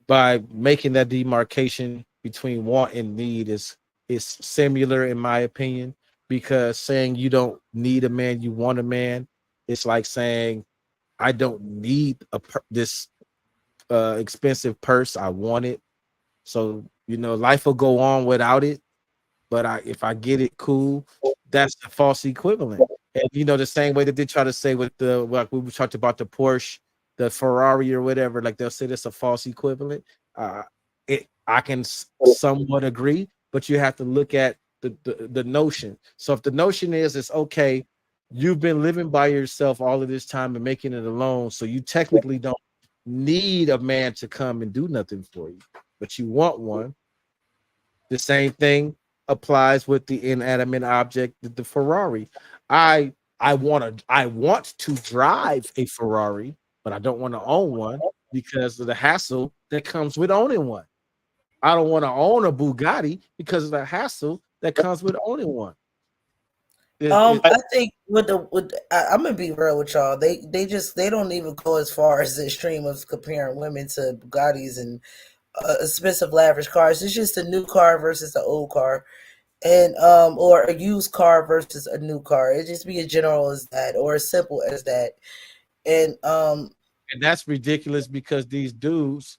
by making that demarcation between want and need is similar, in my opinion, because saying you don't need a man, you want a man, it's like saying I don't need this expensive purse, I want it. So life will go on without it, but if I get it, cool. That's the false equivalent. And the same way that they try to say with like we talked about the Porsche, the Ferrari or whatever, like they'll say that's a false equivalent. I can somewhat agree, but you have to look at the notion. So if the notion is it's okay, you've been living by yourself all of this time and making it alone, so you technically don't need a man to come and do nothing for you, but you want one. The same thing applies with the inanimate object, the Ferrari. I want to drive a Ferrari, but I don't want to own one because of the hassle that comes with owning one. I don't want to own a Bugatti because of the hassle that comes with owning one. I think I'm gonna be real with y'all. They don't even go as far as the extreme of comparing women to Bugattis and expensive lavish cars. It's just a new car versus an old car, and or a used car versus a new car. It just be as general as that, or as simple as that. And And that's ridiculous because these dudes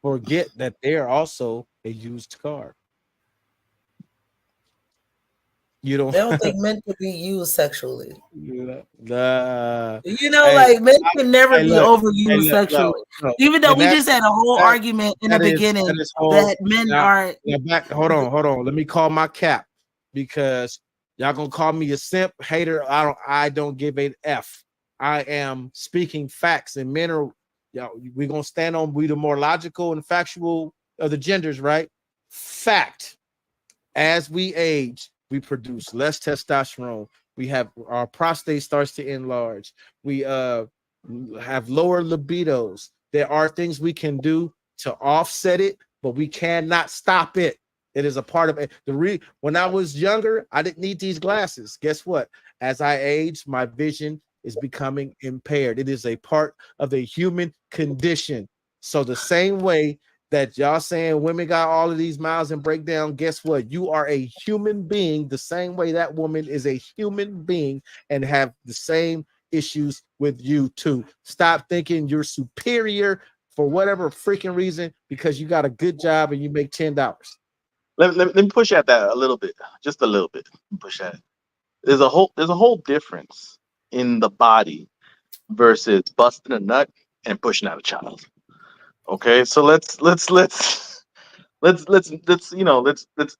forget that they're also a used car. You They don't don't. think men can be used sexually. Nah. You know, Hey, like men can never be look. Hey, overused look. No, sexually. no. Even though And we just had a whole that argument in the that beginning is whole. that men Now, are. now back. Hold on. Let me call my cap because y'all gonna call me a simp hater. I don't give a f. I am speaking facts, and men are. We're gonna stand on. We the more logical and factual of the genders, right? Fact. As we age, we produce less testosterone. We have our prostate starts to enlarge. We have lower libidos. There are things we can do to offset it, but we cannot stop it. It is a part of it. When I was younger, I didn't need these glasses. Guess what? As I age, my vision is becoming impaired. It is a part of the human condition. So the same way that y'all saying women got all of these miles and breakdown, guess what? You are a human being the same way that woman is a human being and have the same issues with you too. Stop thinking you're superior for whatever freaking reason because you got a good job and you make $10. Let me push at that a little bit, just a little bit. Push at it. There's a whole difference in the body versus busting a nut and pushing out a child. Okay, so let's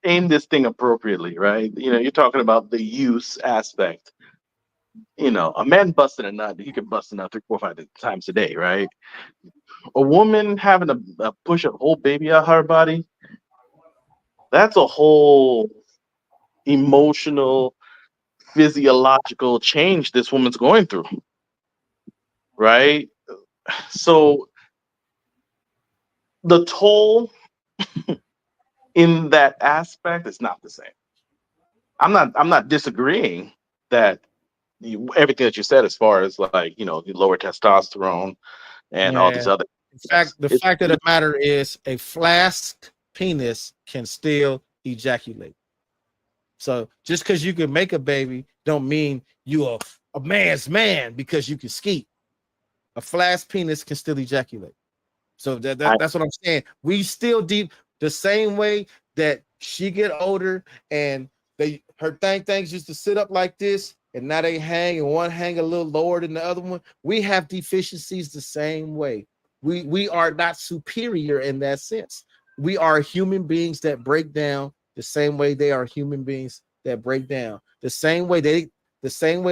aim this thing appropriately, right? You're talking about the use aspect. A man busting a nut, he could bust a nut 3, 4, 5 times a day, right? A woman having a push a whole baby out her body, that's a whole emotional, physiological change this woman's going through, right? So the toll in that aspect is not the same. I'm not disagreeing that everything that you said as far as like the lower testosterone and all these Man, other the it's fact of the matter is a flask penis can still ejaculate. So just because you can make a baby don't mean you are a man's man because you can ski. A flask penis can still ejaculate. So that's what I'm saying. We still deep the same way that she get older and her things used to sit up like this and now they hang and one hang a little lower than the other one. We have deficiencies the same way. We are not superior in that sense. We are human beings that break down the same way they are human beings that break down. The same way,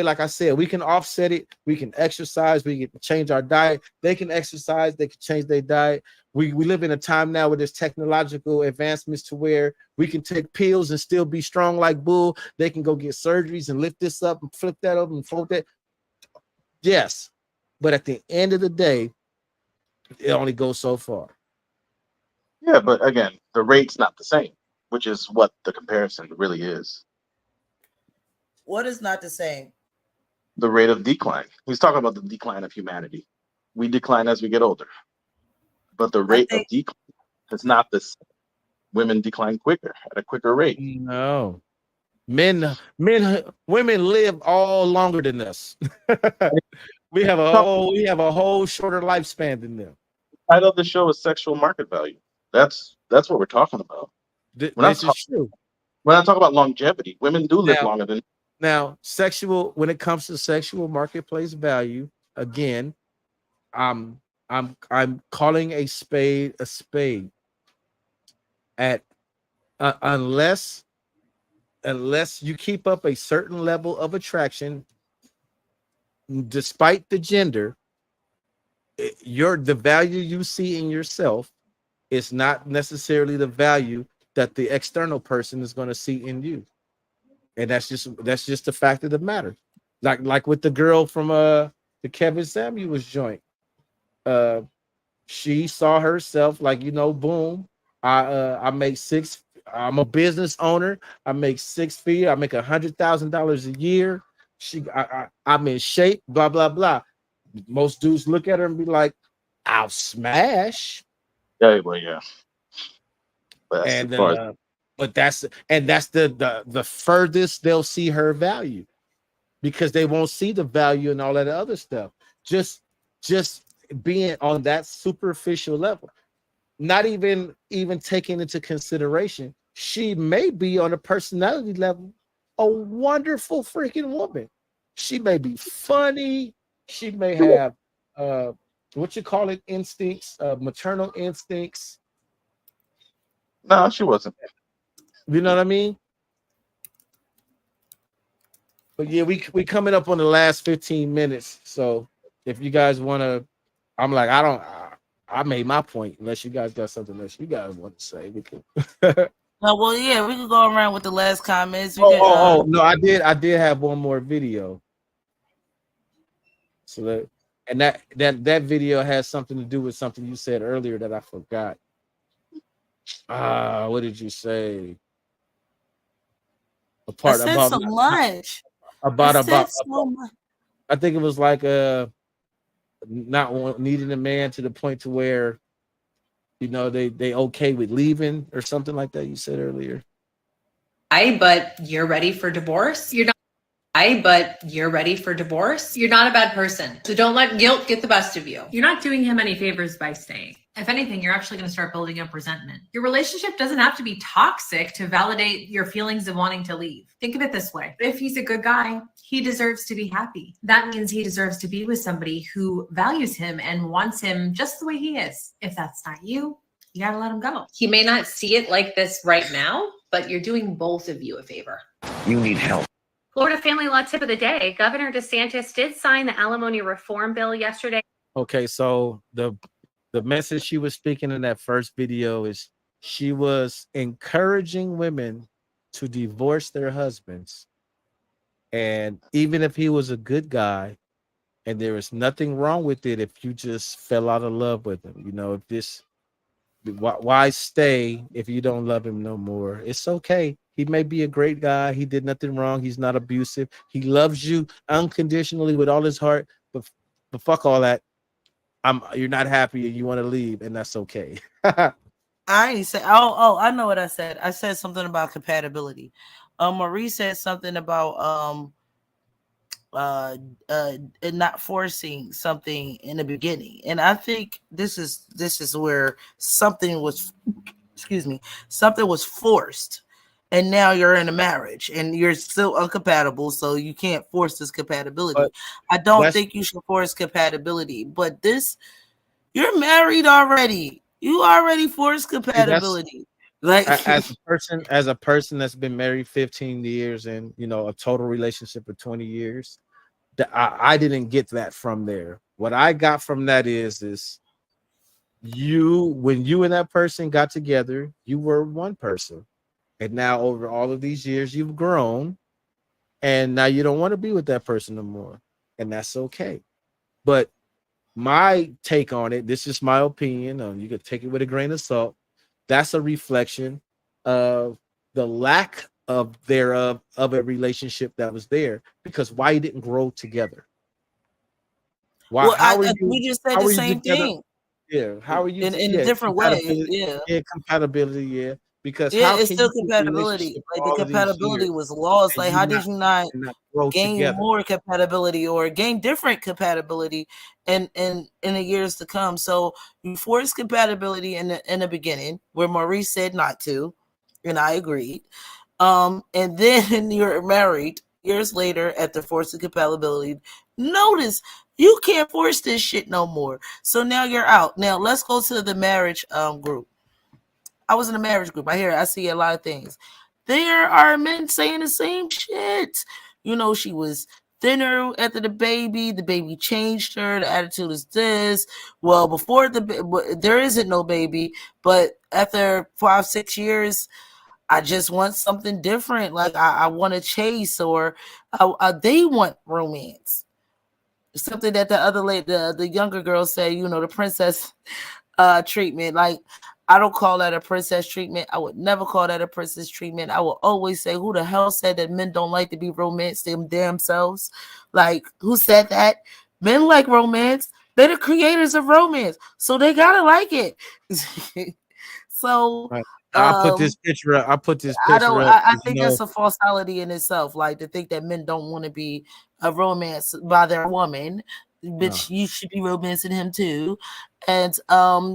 like I said, we can offset it. We can exercise. We can change our diet. They can exercise. They can change their diet. We live in a time now where there's technological advancements to where we can take pills and still be strong like bull. They can go get surgeries and lift this up and flip that up and fold that. Yes, but at the end of the day, it only goes so far. Yeah, but again, the rate's not the same, which is what the comparison really is. What is not the same? The rate of decline. He's talking about the decline of humanity. We decline as we get older, but the rate of decline is not the same. Women decline quicker at a quicker rate. No, women live all longer than us. we have a whole shorter lifespan than them. The title of the show is Sexual Market Value. That's what we're talking about. This is true. We're not talking about longevity. Women do live longer than. Now, when it comes to sexual marketplace value, again, I'm calling a spade a spade. Unless you keep up a certain level of attraction, despite the gender, the value you see in yourself is not necessarily the value that the external person is going to see in you. And that's just the fact of the matter. Like with the girl from the Kevin Samuels joint. She saw herself like, boom, I make I'm a business owner. I make 6 figures. I make $100,000 a year. I'm in shape, blah, blah, blah. Most dudes look at her and be like, I'll smash. Yeah, well, yeah. But that's the furthest they'll see her value, because they won't see the value and all that other stuff. Just being on that superficial level, not even taking into consideration she may be on a personality level a wonderful freaking woman. She may be funny. She may have what you call it, instincts, maternal instincts. No, she wasn't. You know what I mean? But yeah, we coming up on the last 15 minutes. So if you guys want to, I'm like, I made my point. Unless you guys got something else you guys want to say, we can. No, well, yeah, we can go around with the last comments. We Oh, no, I did have one more video. So that video has something to do with something you said earlier that I forgot. What did you say? A part I said about so much. about I about said so much. I think it was like not needing a man to the point to where they okay with leaving or something like that you said earlier. But you're ready for divorce. But you're ready for divorce. You're not a bad person. So don't let guilt get the best of you. You're not doing him any favors by staying. If anything, you're actually going to start building up resentment. Your relationship doesn't have to be toxic to validate your feelings of wanting to leave. Think of it this way. If he's a good guy, he deserves to be happy. That means he deserves to be with somebody who values him and wants him just the way he is. If that's not you, you got to let him go. He may not see it like this right now, but you're doing both of you a favor. You need help. Florida family law tip of the day. Governor DeSantis did sign the alimony reform bill yesterday. Okay, so the message she was speaking in that first video is she was encouraging women to divorce their husbands. And even if he was a good guy, and there is nothing wrong with it if you just fell out of love with him. Why stay if you don't love him no more? It's okay. He may be a great guy. He did nothing wrong. He's not abusive. He loves you unconditionally with all his heart. But fuck all that. You're not happy and you want to leave, and that's okay. I ain't say. Oh, I know what I said. I said something about compatibility. Marie said something about not forcing something in the beginning, and I think this is where something was forced, and now you're in a marriage and you're still uncompatible, so you can't force this compatibility. But I don't think you should force compatibility, but you're married already. You already forced compatibility. Like as a person that's been married 15 years and a total relationship of 20 years, I didn't get that from there. What I got from that is when you and that person got together, you were one person. And now over all of these years, you've grown, and now you don't want to be with that person no more. And that's okay. But my take on it, this is my opinion. You could take it with a grain of salt. That's a reflection of the lack of a relationship that was there, because why you didn't grow together? Why? We just said the same thing. Yeah. How are you in a different way? Yeah, compatibility. Yeah. Because it's still compatibility. Like the compatibility was lost. Like how did you not gain together? More compatibility or gain different compatibility in the years to come? So you forced compatibility in the beginning where Maurice said not to, and I agreed. And then you're married years later after forcing compatibility. Notice you can't force this shit no more. So now you're out. Now let's go to the marriage group. I was in a marriage group. I see a lot of things. There are men saying the same shit. She was thinner after the baby changed her. The attitude is this. Well, before there isn't no baby, but after 5-6 years, I just want something different. Like I want to chase, or they want romance. Something that the other lady, the younger girl said, the princess treatment. Like, I don't call that a princess treatment. I would never call that a princess treatment. I will always say, who the hell said that men don't like to be romanced them damn selves? Like, who said that? Men like romance. They're the creators of romance, so they gotta like it. So I put this picture up. I think that's a falsality in itself. Like to think that men don't want to be romanced by their woman. But you should be romancing him too. And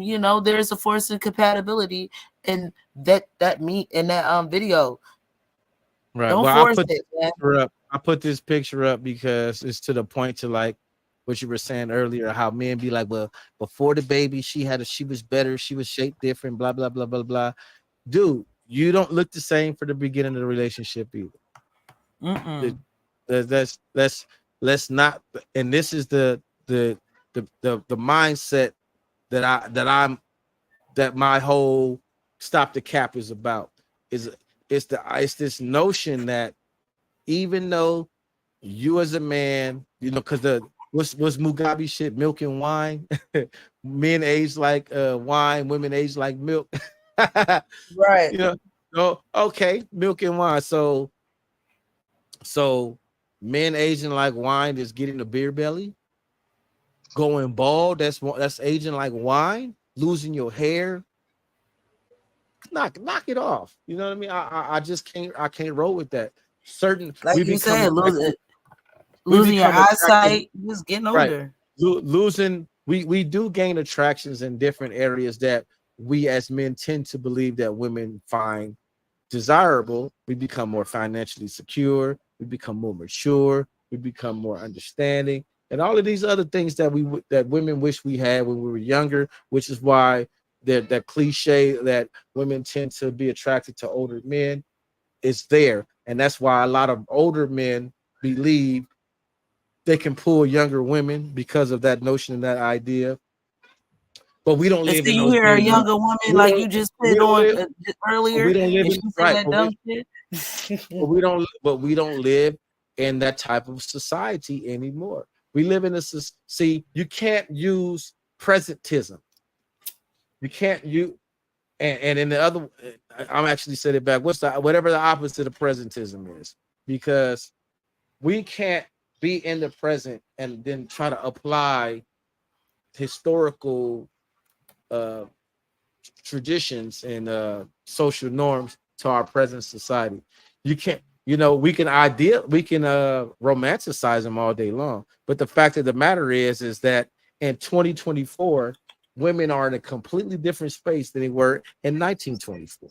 you know, there's a force of compatibility in that meet in that video. Right. Don't Well, force it, man. I put this picture up because it's to the point to like what you were saying earlier, how men be like, well, before the baby, she was better, she was shaped different, blah, blah, blah, blah, blah. Dude, you don't look the same for the beginning of the relationship either. Let's not, and this is the mindset that my whole stop the cap is about. It's this notion that even though you as a man, you know, because the what's Mugabe shit, milk and wine, men age like wine, women age like milk. Right. You know, oh, okay, milk and wine. So men aging like wine is getting a beer belly, going bald. That's aging like wine, losing your hair. Knock it off. You know what I mean? I just can't roll with that. Certain Like we you become said, attracted, losing your eyesight, just getting right. older. Losing, we do gain attractions in different areas that we as men tend to believe that women find desirable. We become more financially secure, we become more mature, we become more understanding, and all of these other things that women wish we had when we were younger, which is why that cliche that women tend to be attracted to older men is there. And that's why a lot of older men believe they can pull younger women because of that notion and that idea. But we don't And live so in you those hear a days. younger woman like you just put on earlier, We don't live and in she said right, that dumb shit. but we don't live in that type of society anymore. We live in see, you can't use presentism. You can't and in the other, I'm actually said it back. Whatever the opposite of presentism is, because we can't be in the present and then try to apply historical traditions and social norms to our present society. You can't, we can romanticize them all day long, but the fact of the matter is that in 2024, women are in a completely different space than they were in 1924.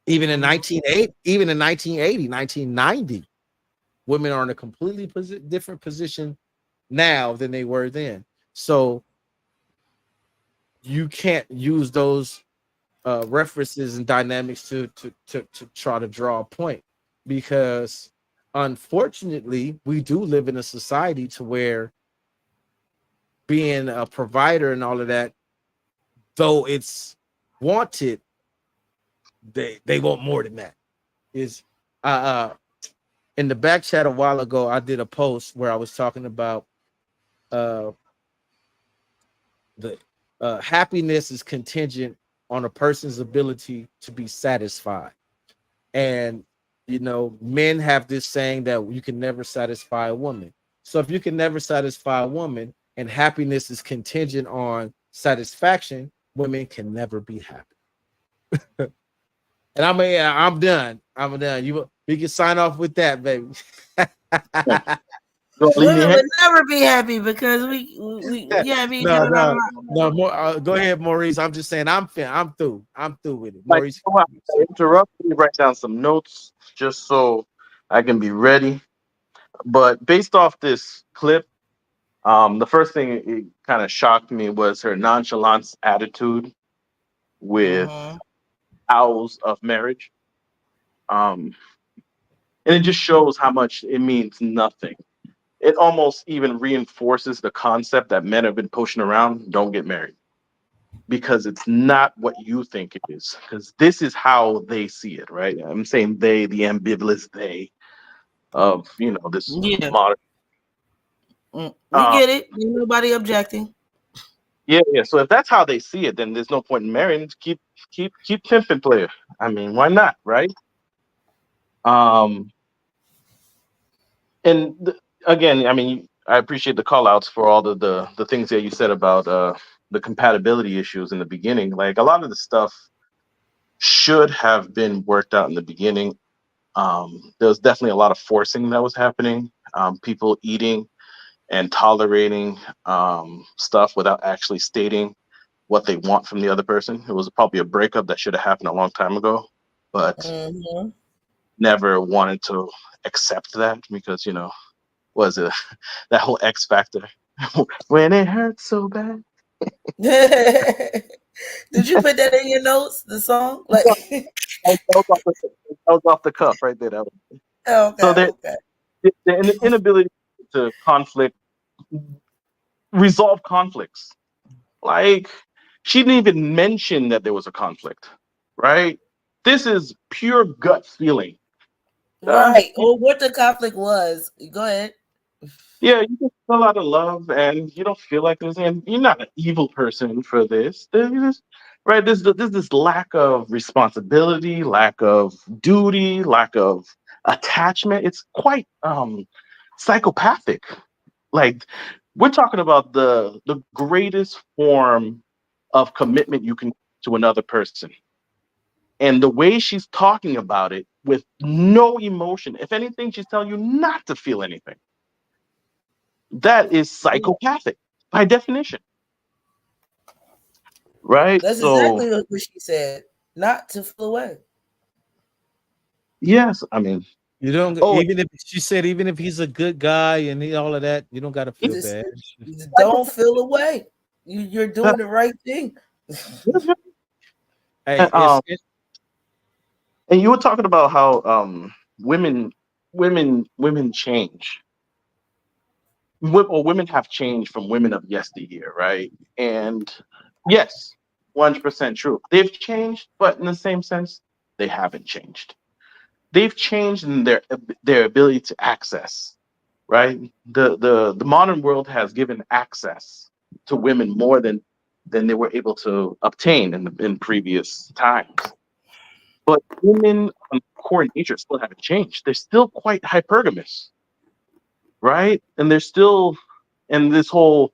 Even in 1980, even in 1980, 1990, women are in a completely different position now than they were then. So you can't use those references and dynamics to try to draw a point, because unfortunately we do live in a society to where being a provider and all of that, though it's wanted, they want more than that. Is in the back chat a while ago, I did a post where I was talking about the happiness is contingent on a person's ability to be satisfied. And men have this saying that you can never satisfy a woman. So if you can never satisfy a woman and happiness is contingent on satisfaction, women can never be happy. And I'm done. We can sign off with that, baby. Women would never be happy because we no more. Go ahead, Maurice. I'm just saying I'm through. I'm through with it. Maurice, I interrupt. Let me write down some notes just so I can be ready. But based off this clip, the first thing it kind of shocked me was her nonchalance attitude with vows of marriage. And it just shows how much it means nothing. It almost even reinforces the concept that men have been pushing around: don't get married, because it's not what you think it is, because this is how they see it, right? I'm saying they, the ambivalence they of this modern. We get it. Ain't nobody objecting. Yeah. So if that's how they see it, then there's no point in marrying. Keep pimping, player. I mean, why not, right? And again, I mean, I appreciate the call outs for all the things that you said about the compatibility issues in the beginning. Like, a lot of the stuff should have been worked out in the beginning. There was definitely a lot of forcing that was happening. People eating and tolerating stuff without actually stating what they want from the other person. It was probably a breakup that should have happened a long time ago, but never wanted to accept that because, was it that whole X factor when it hurts so bad. Did you put that in your notes? The song, like that was off the cuff right there. okay, So okay. the inability to resolve conflicts. Like, she didn't even mention that there was a conflict, right? This is pure gut feeling. Right, or what the conflict was. Go ahead. Yeah, you just fell out of love and you don't feel like this, and you're not an evil person for this. Right? There's this lack of responsibility, lack of duty, lack of attachment. It's quite psychopathic. Like, we're talking about the greatest form of commitment you can to another person. And the way she's talking about it with no emotion, if anything, she's telling you not to feel anything. That is psychopathic by definition. Right? That's So, exactly what she said. Not to feel away. yes, I mean, you don't even if she said even if he's a good guy and all of that, you don't gotta feel bad. Don't feel away. You're doing the right thing. Hey, and you were talking about how women change. Women have changed from women of yesteryear, right? And yes, 100% true. They've changed, but in the same sense, they haven't changed. They've changed in their ability to access, right? The modern world has given access to women more than they were able to obtain in previous times. But women on core nature still haven't changed. They're still quite hypergamous, right? And they're still in this whole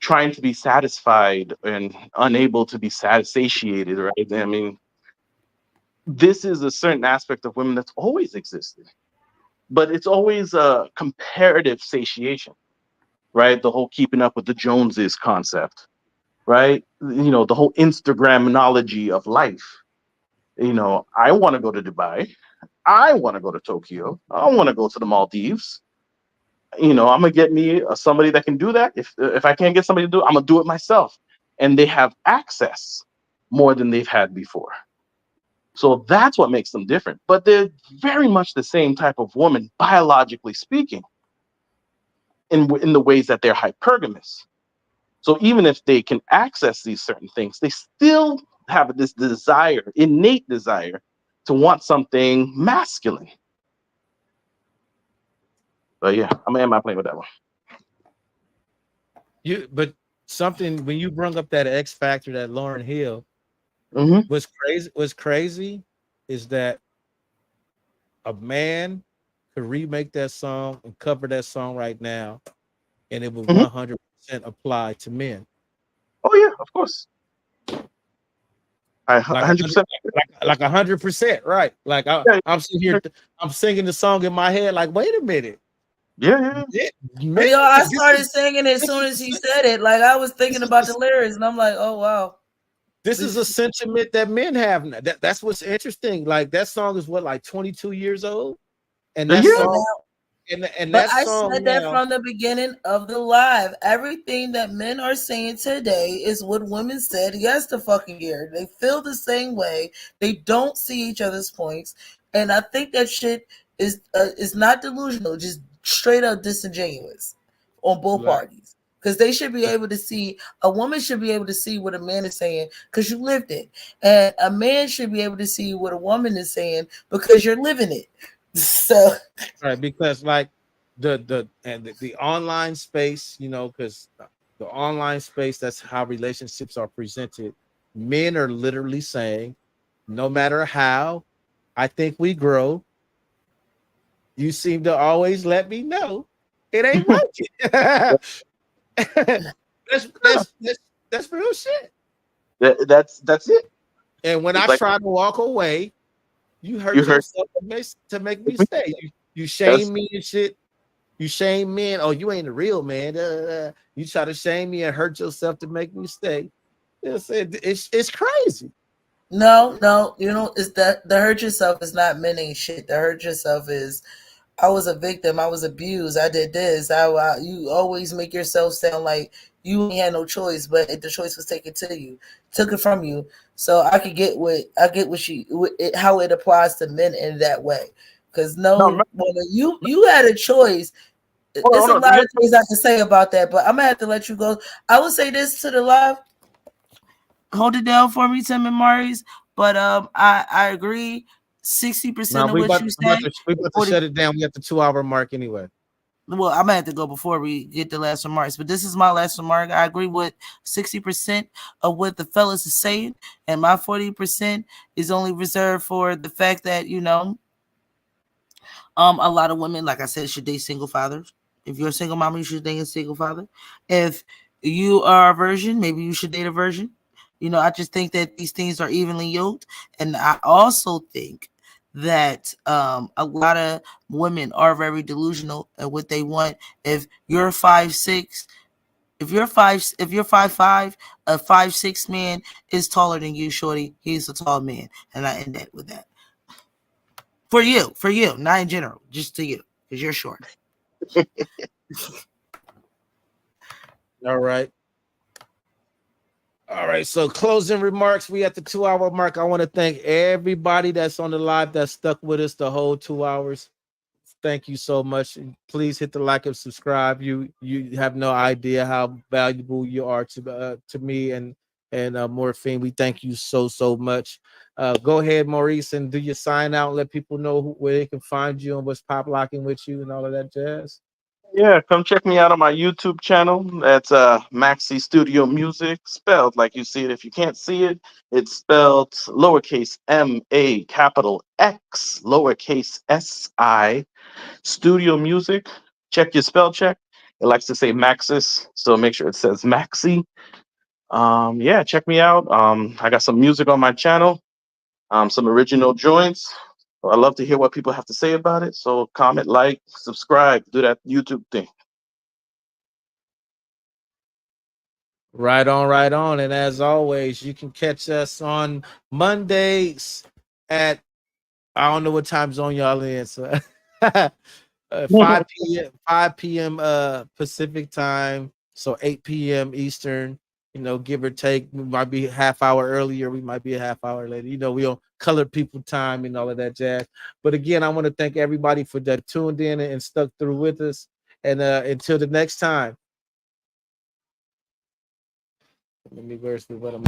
trying to be satisfied and unable to be satiated, right? I mean, this is a certain aspect of women that's always existed, but it's always a comparative satiation, right? The whole keeping up with the Joneses concept, right? The whole Instagramnology of life. I want to go to Dubai. I want to go to Tokyo. I want to go to the Maldives. I'm gonna get me somebody that can do that. If I can't get somebody to do it, I'm gonna do it myself. And they have access more than they've had before. So that's what makes them different. But they're very much the same type of woman, biologically speaking, in the ways that they're hypergamous. So even if they can access these certain things, they still have this innate desire to want something masculine. But yeah, I'm not playing with that one. But something when you brought up that X Factor, that Lauryn Hill, what's crazy is that a man could remake that song and cover that song right now, and it would 100% apply to men. Oh yeah, of course. 100%, like 100%, right? Like I'm sitting here, I'm singing the song in my head. Like, wait a minute. Yeah. Yo, I started singing as soon as he said it. Like, I was thinking about the lyrics, and I'm like, oh wow. This is a sentiment that men have. That's what's interesting. Like, that song is what, like 22 years old, and that song. And but that I song said that from the beginning of the live. Everything that men are saying today is what women said yesteryear. They feel the same way. They don't see each other's points, and I think that shit is not delusional, just straight up disingenuous on both parties. Because they should be able to see, a woman should be able to see what a man is saying because you lived it, and a man should be able to see what a woman is saying because you're living it. So right, because like the online space, because the online space, that's how relationships are presented. Men are literally saying, no matter how I think we grow, you seem to always let me know it ain't working. That's real shit. That's it. And when I try to walk away, you hurt yourself to make me stay. You shame me and shit. You shame men. Oh, you ain't a real man. You try to shame me and hurt yourself to make me stay. It's crazy. No, it's that the hurt yourself is not men ain't shit. The hurt yourself is I was a victim. I was abused. I did this. You always make yourself sound like you ain't had no choice, but the choice was taken to you, took it from you. So I get what how it applies to men in that way. Because No, woman, you had a choice. There's a lot of things I can say about that, but I'm gonna have to let you go. I will say this to the live. Hold it down for me, Tim and Maurice. But I agree. 60% of what you say. We about to shut it down. We at the 2-hour mark anyway. Well, I'm gonna have to go before we get the last remarks, but this is my last remark. I agree with 60% of what the fellas is saying, and my 40% is only reserved for the fact that a lot of women, like I said, should date single fathers. If you're a single mom, you should date a single father. If you are a virgin, maybe you should date a virgin. I just think that these things are evenly yoked, and I also think that a lot of women are very delusional at what they want. If you're 5'6", if you're 5'5", a 5'6" man is taller than you, shorty. He's a tall man, and I end that with that. For you, not in general, just to you, because you're short. All right. All right. So closing remarks. We at the 2-hour mark. I want to thank everybody that's on the live that stuck with us the whole 2 hours. Thank you so much. Please hit the like and subscribe. You have no idea how valuable you are to me and Morphine. We thank you so much. Go ahead, Maurice, and do your sign out. Let people know where they can find you and what's pop locking with you and all of that jazz. Yeah, come check me out on my YouTube channel. That's Maxi Studio Music, spelled like you see it. If you can't see it, it's spelled lowercase M-A, capital X, lowercase S-I, Studio Music. Check your spell check. It likes to say Maxis, so make sure it says Maxi. Yeah, check me out. I got some music on my channel, some original joints. I love to hear what people have to say about it. So comment, like, subscribe, do that YouTube thing. Right on. And as always, you can catch us on Mondays at I don't know what time zone y'all in. So 5 p.m. Pacific time, so 8 p.m. Eastern. Give or take. We might be a half hour earlier. We might be a half hour later. We on colored people time and all of that jazz. But again, I want to thank everybody for that tuned in and stuck through with us. And until the next time. Let me verse with what I'm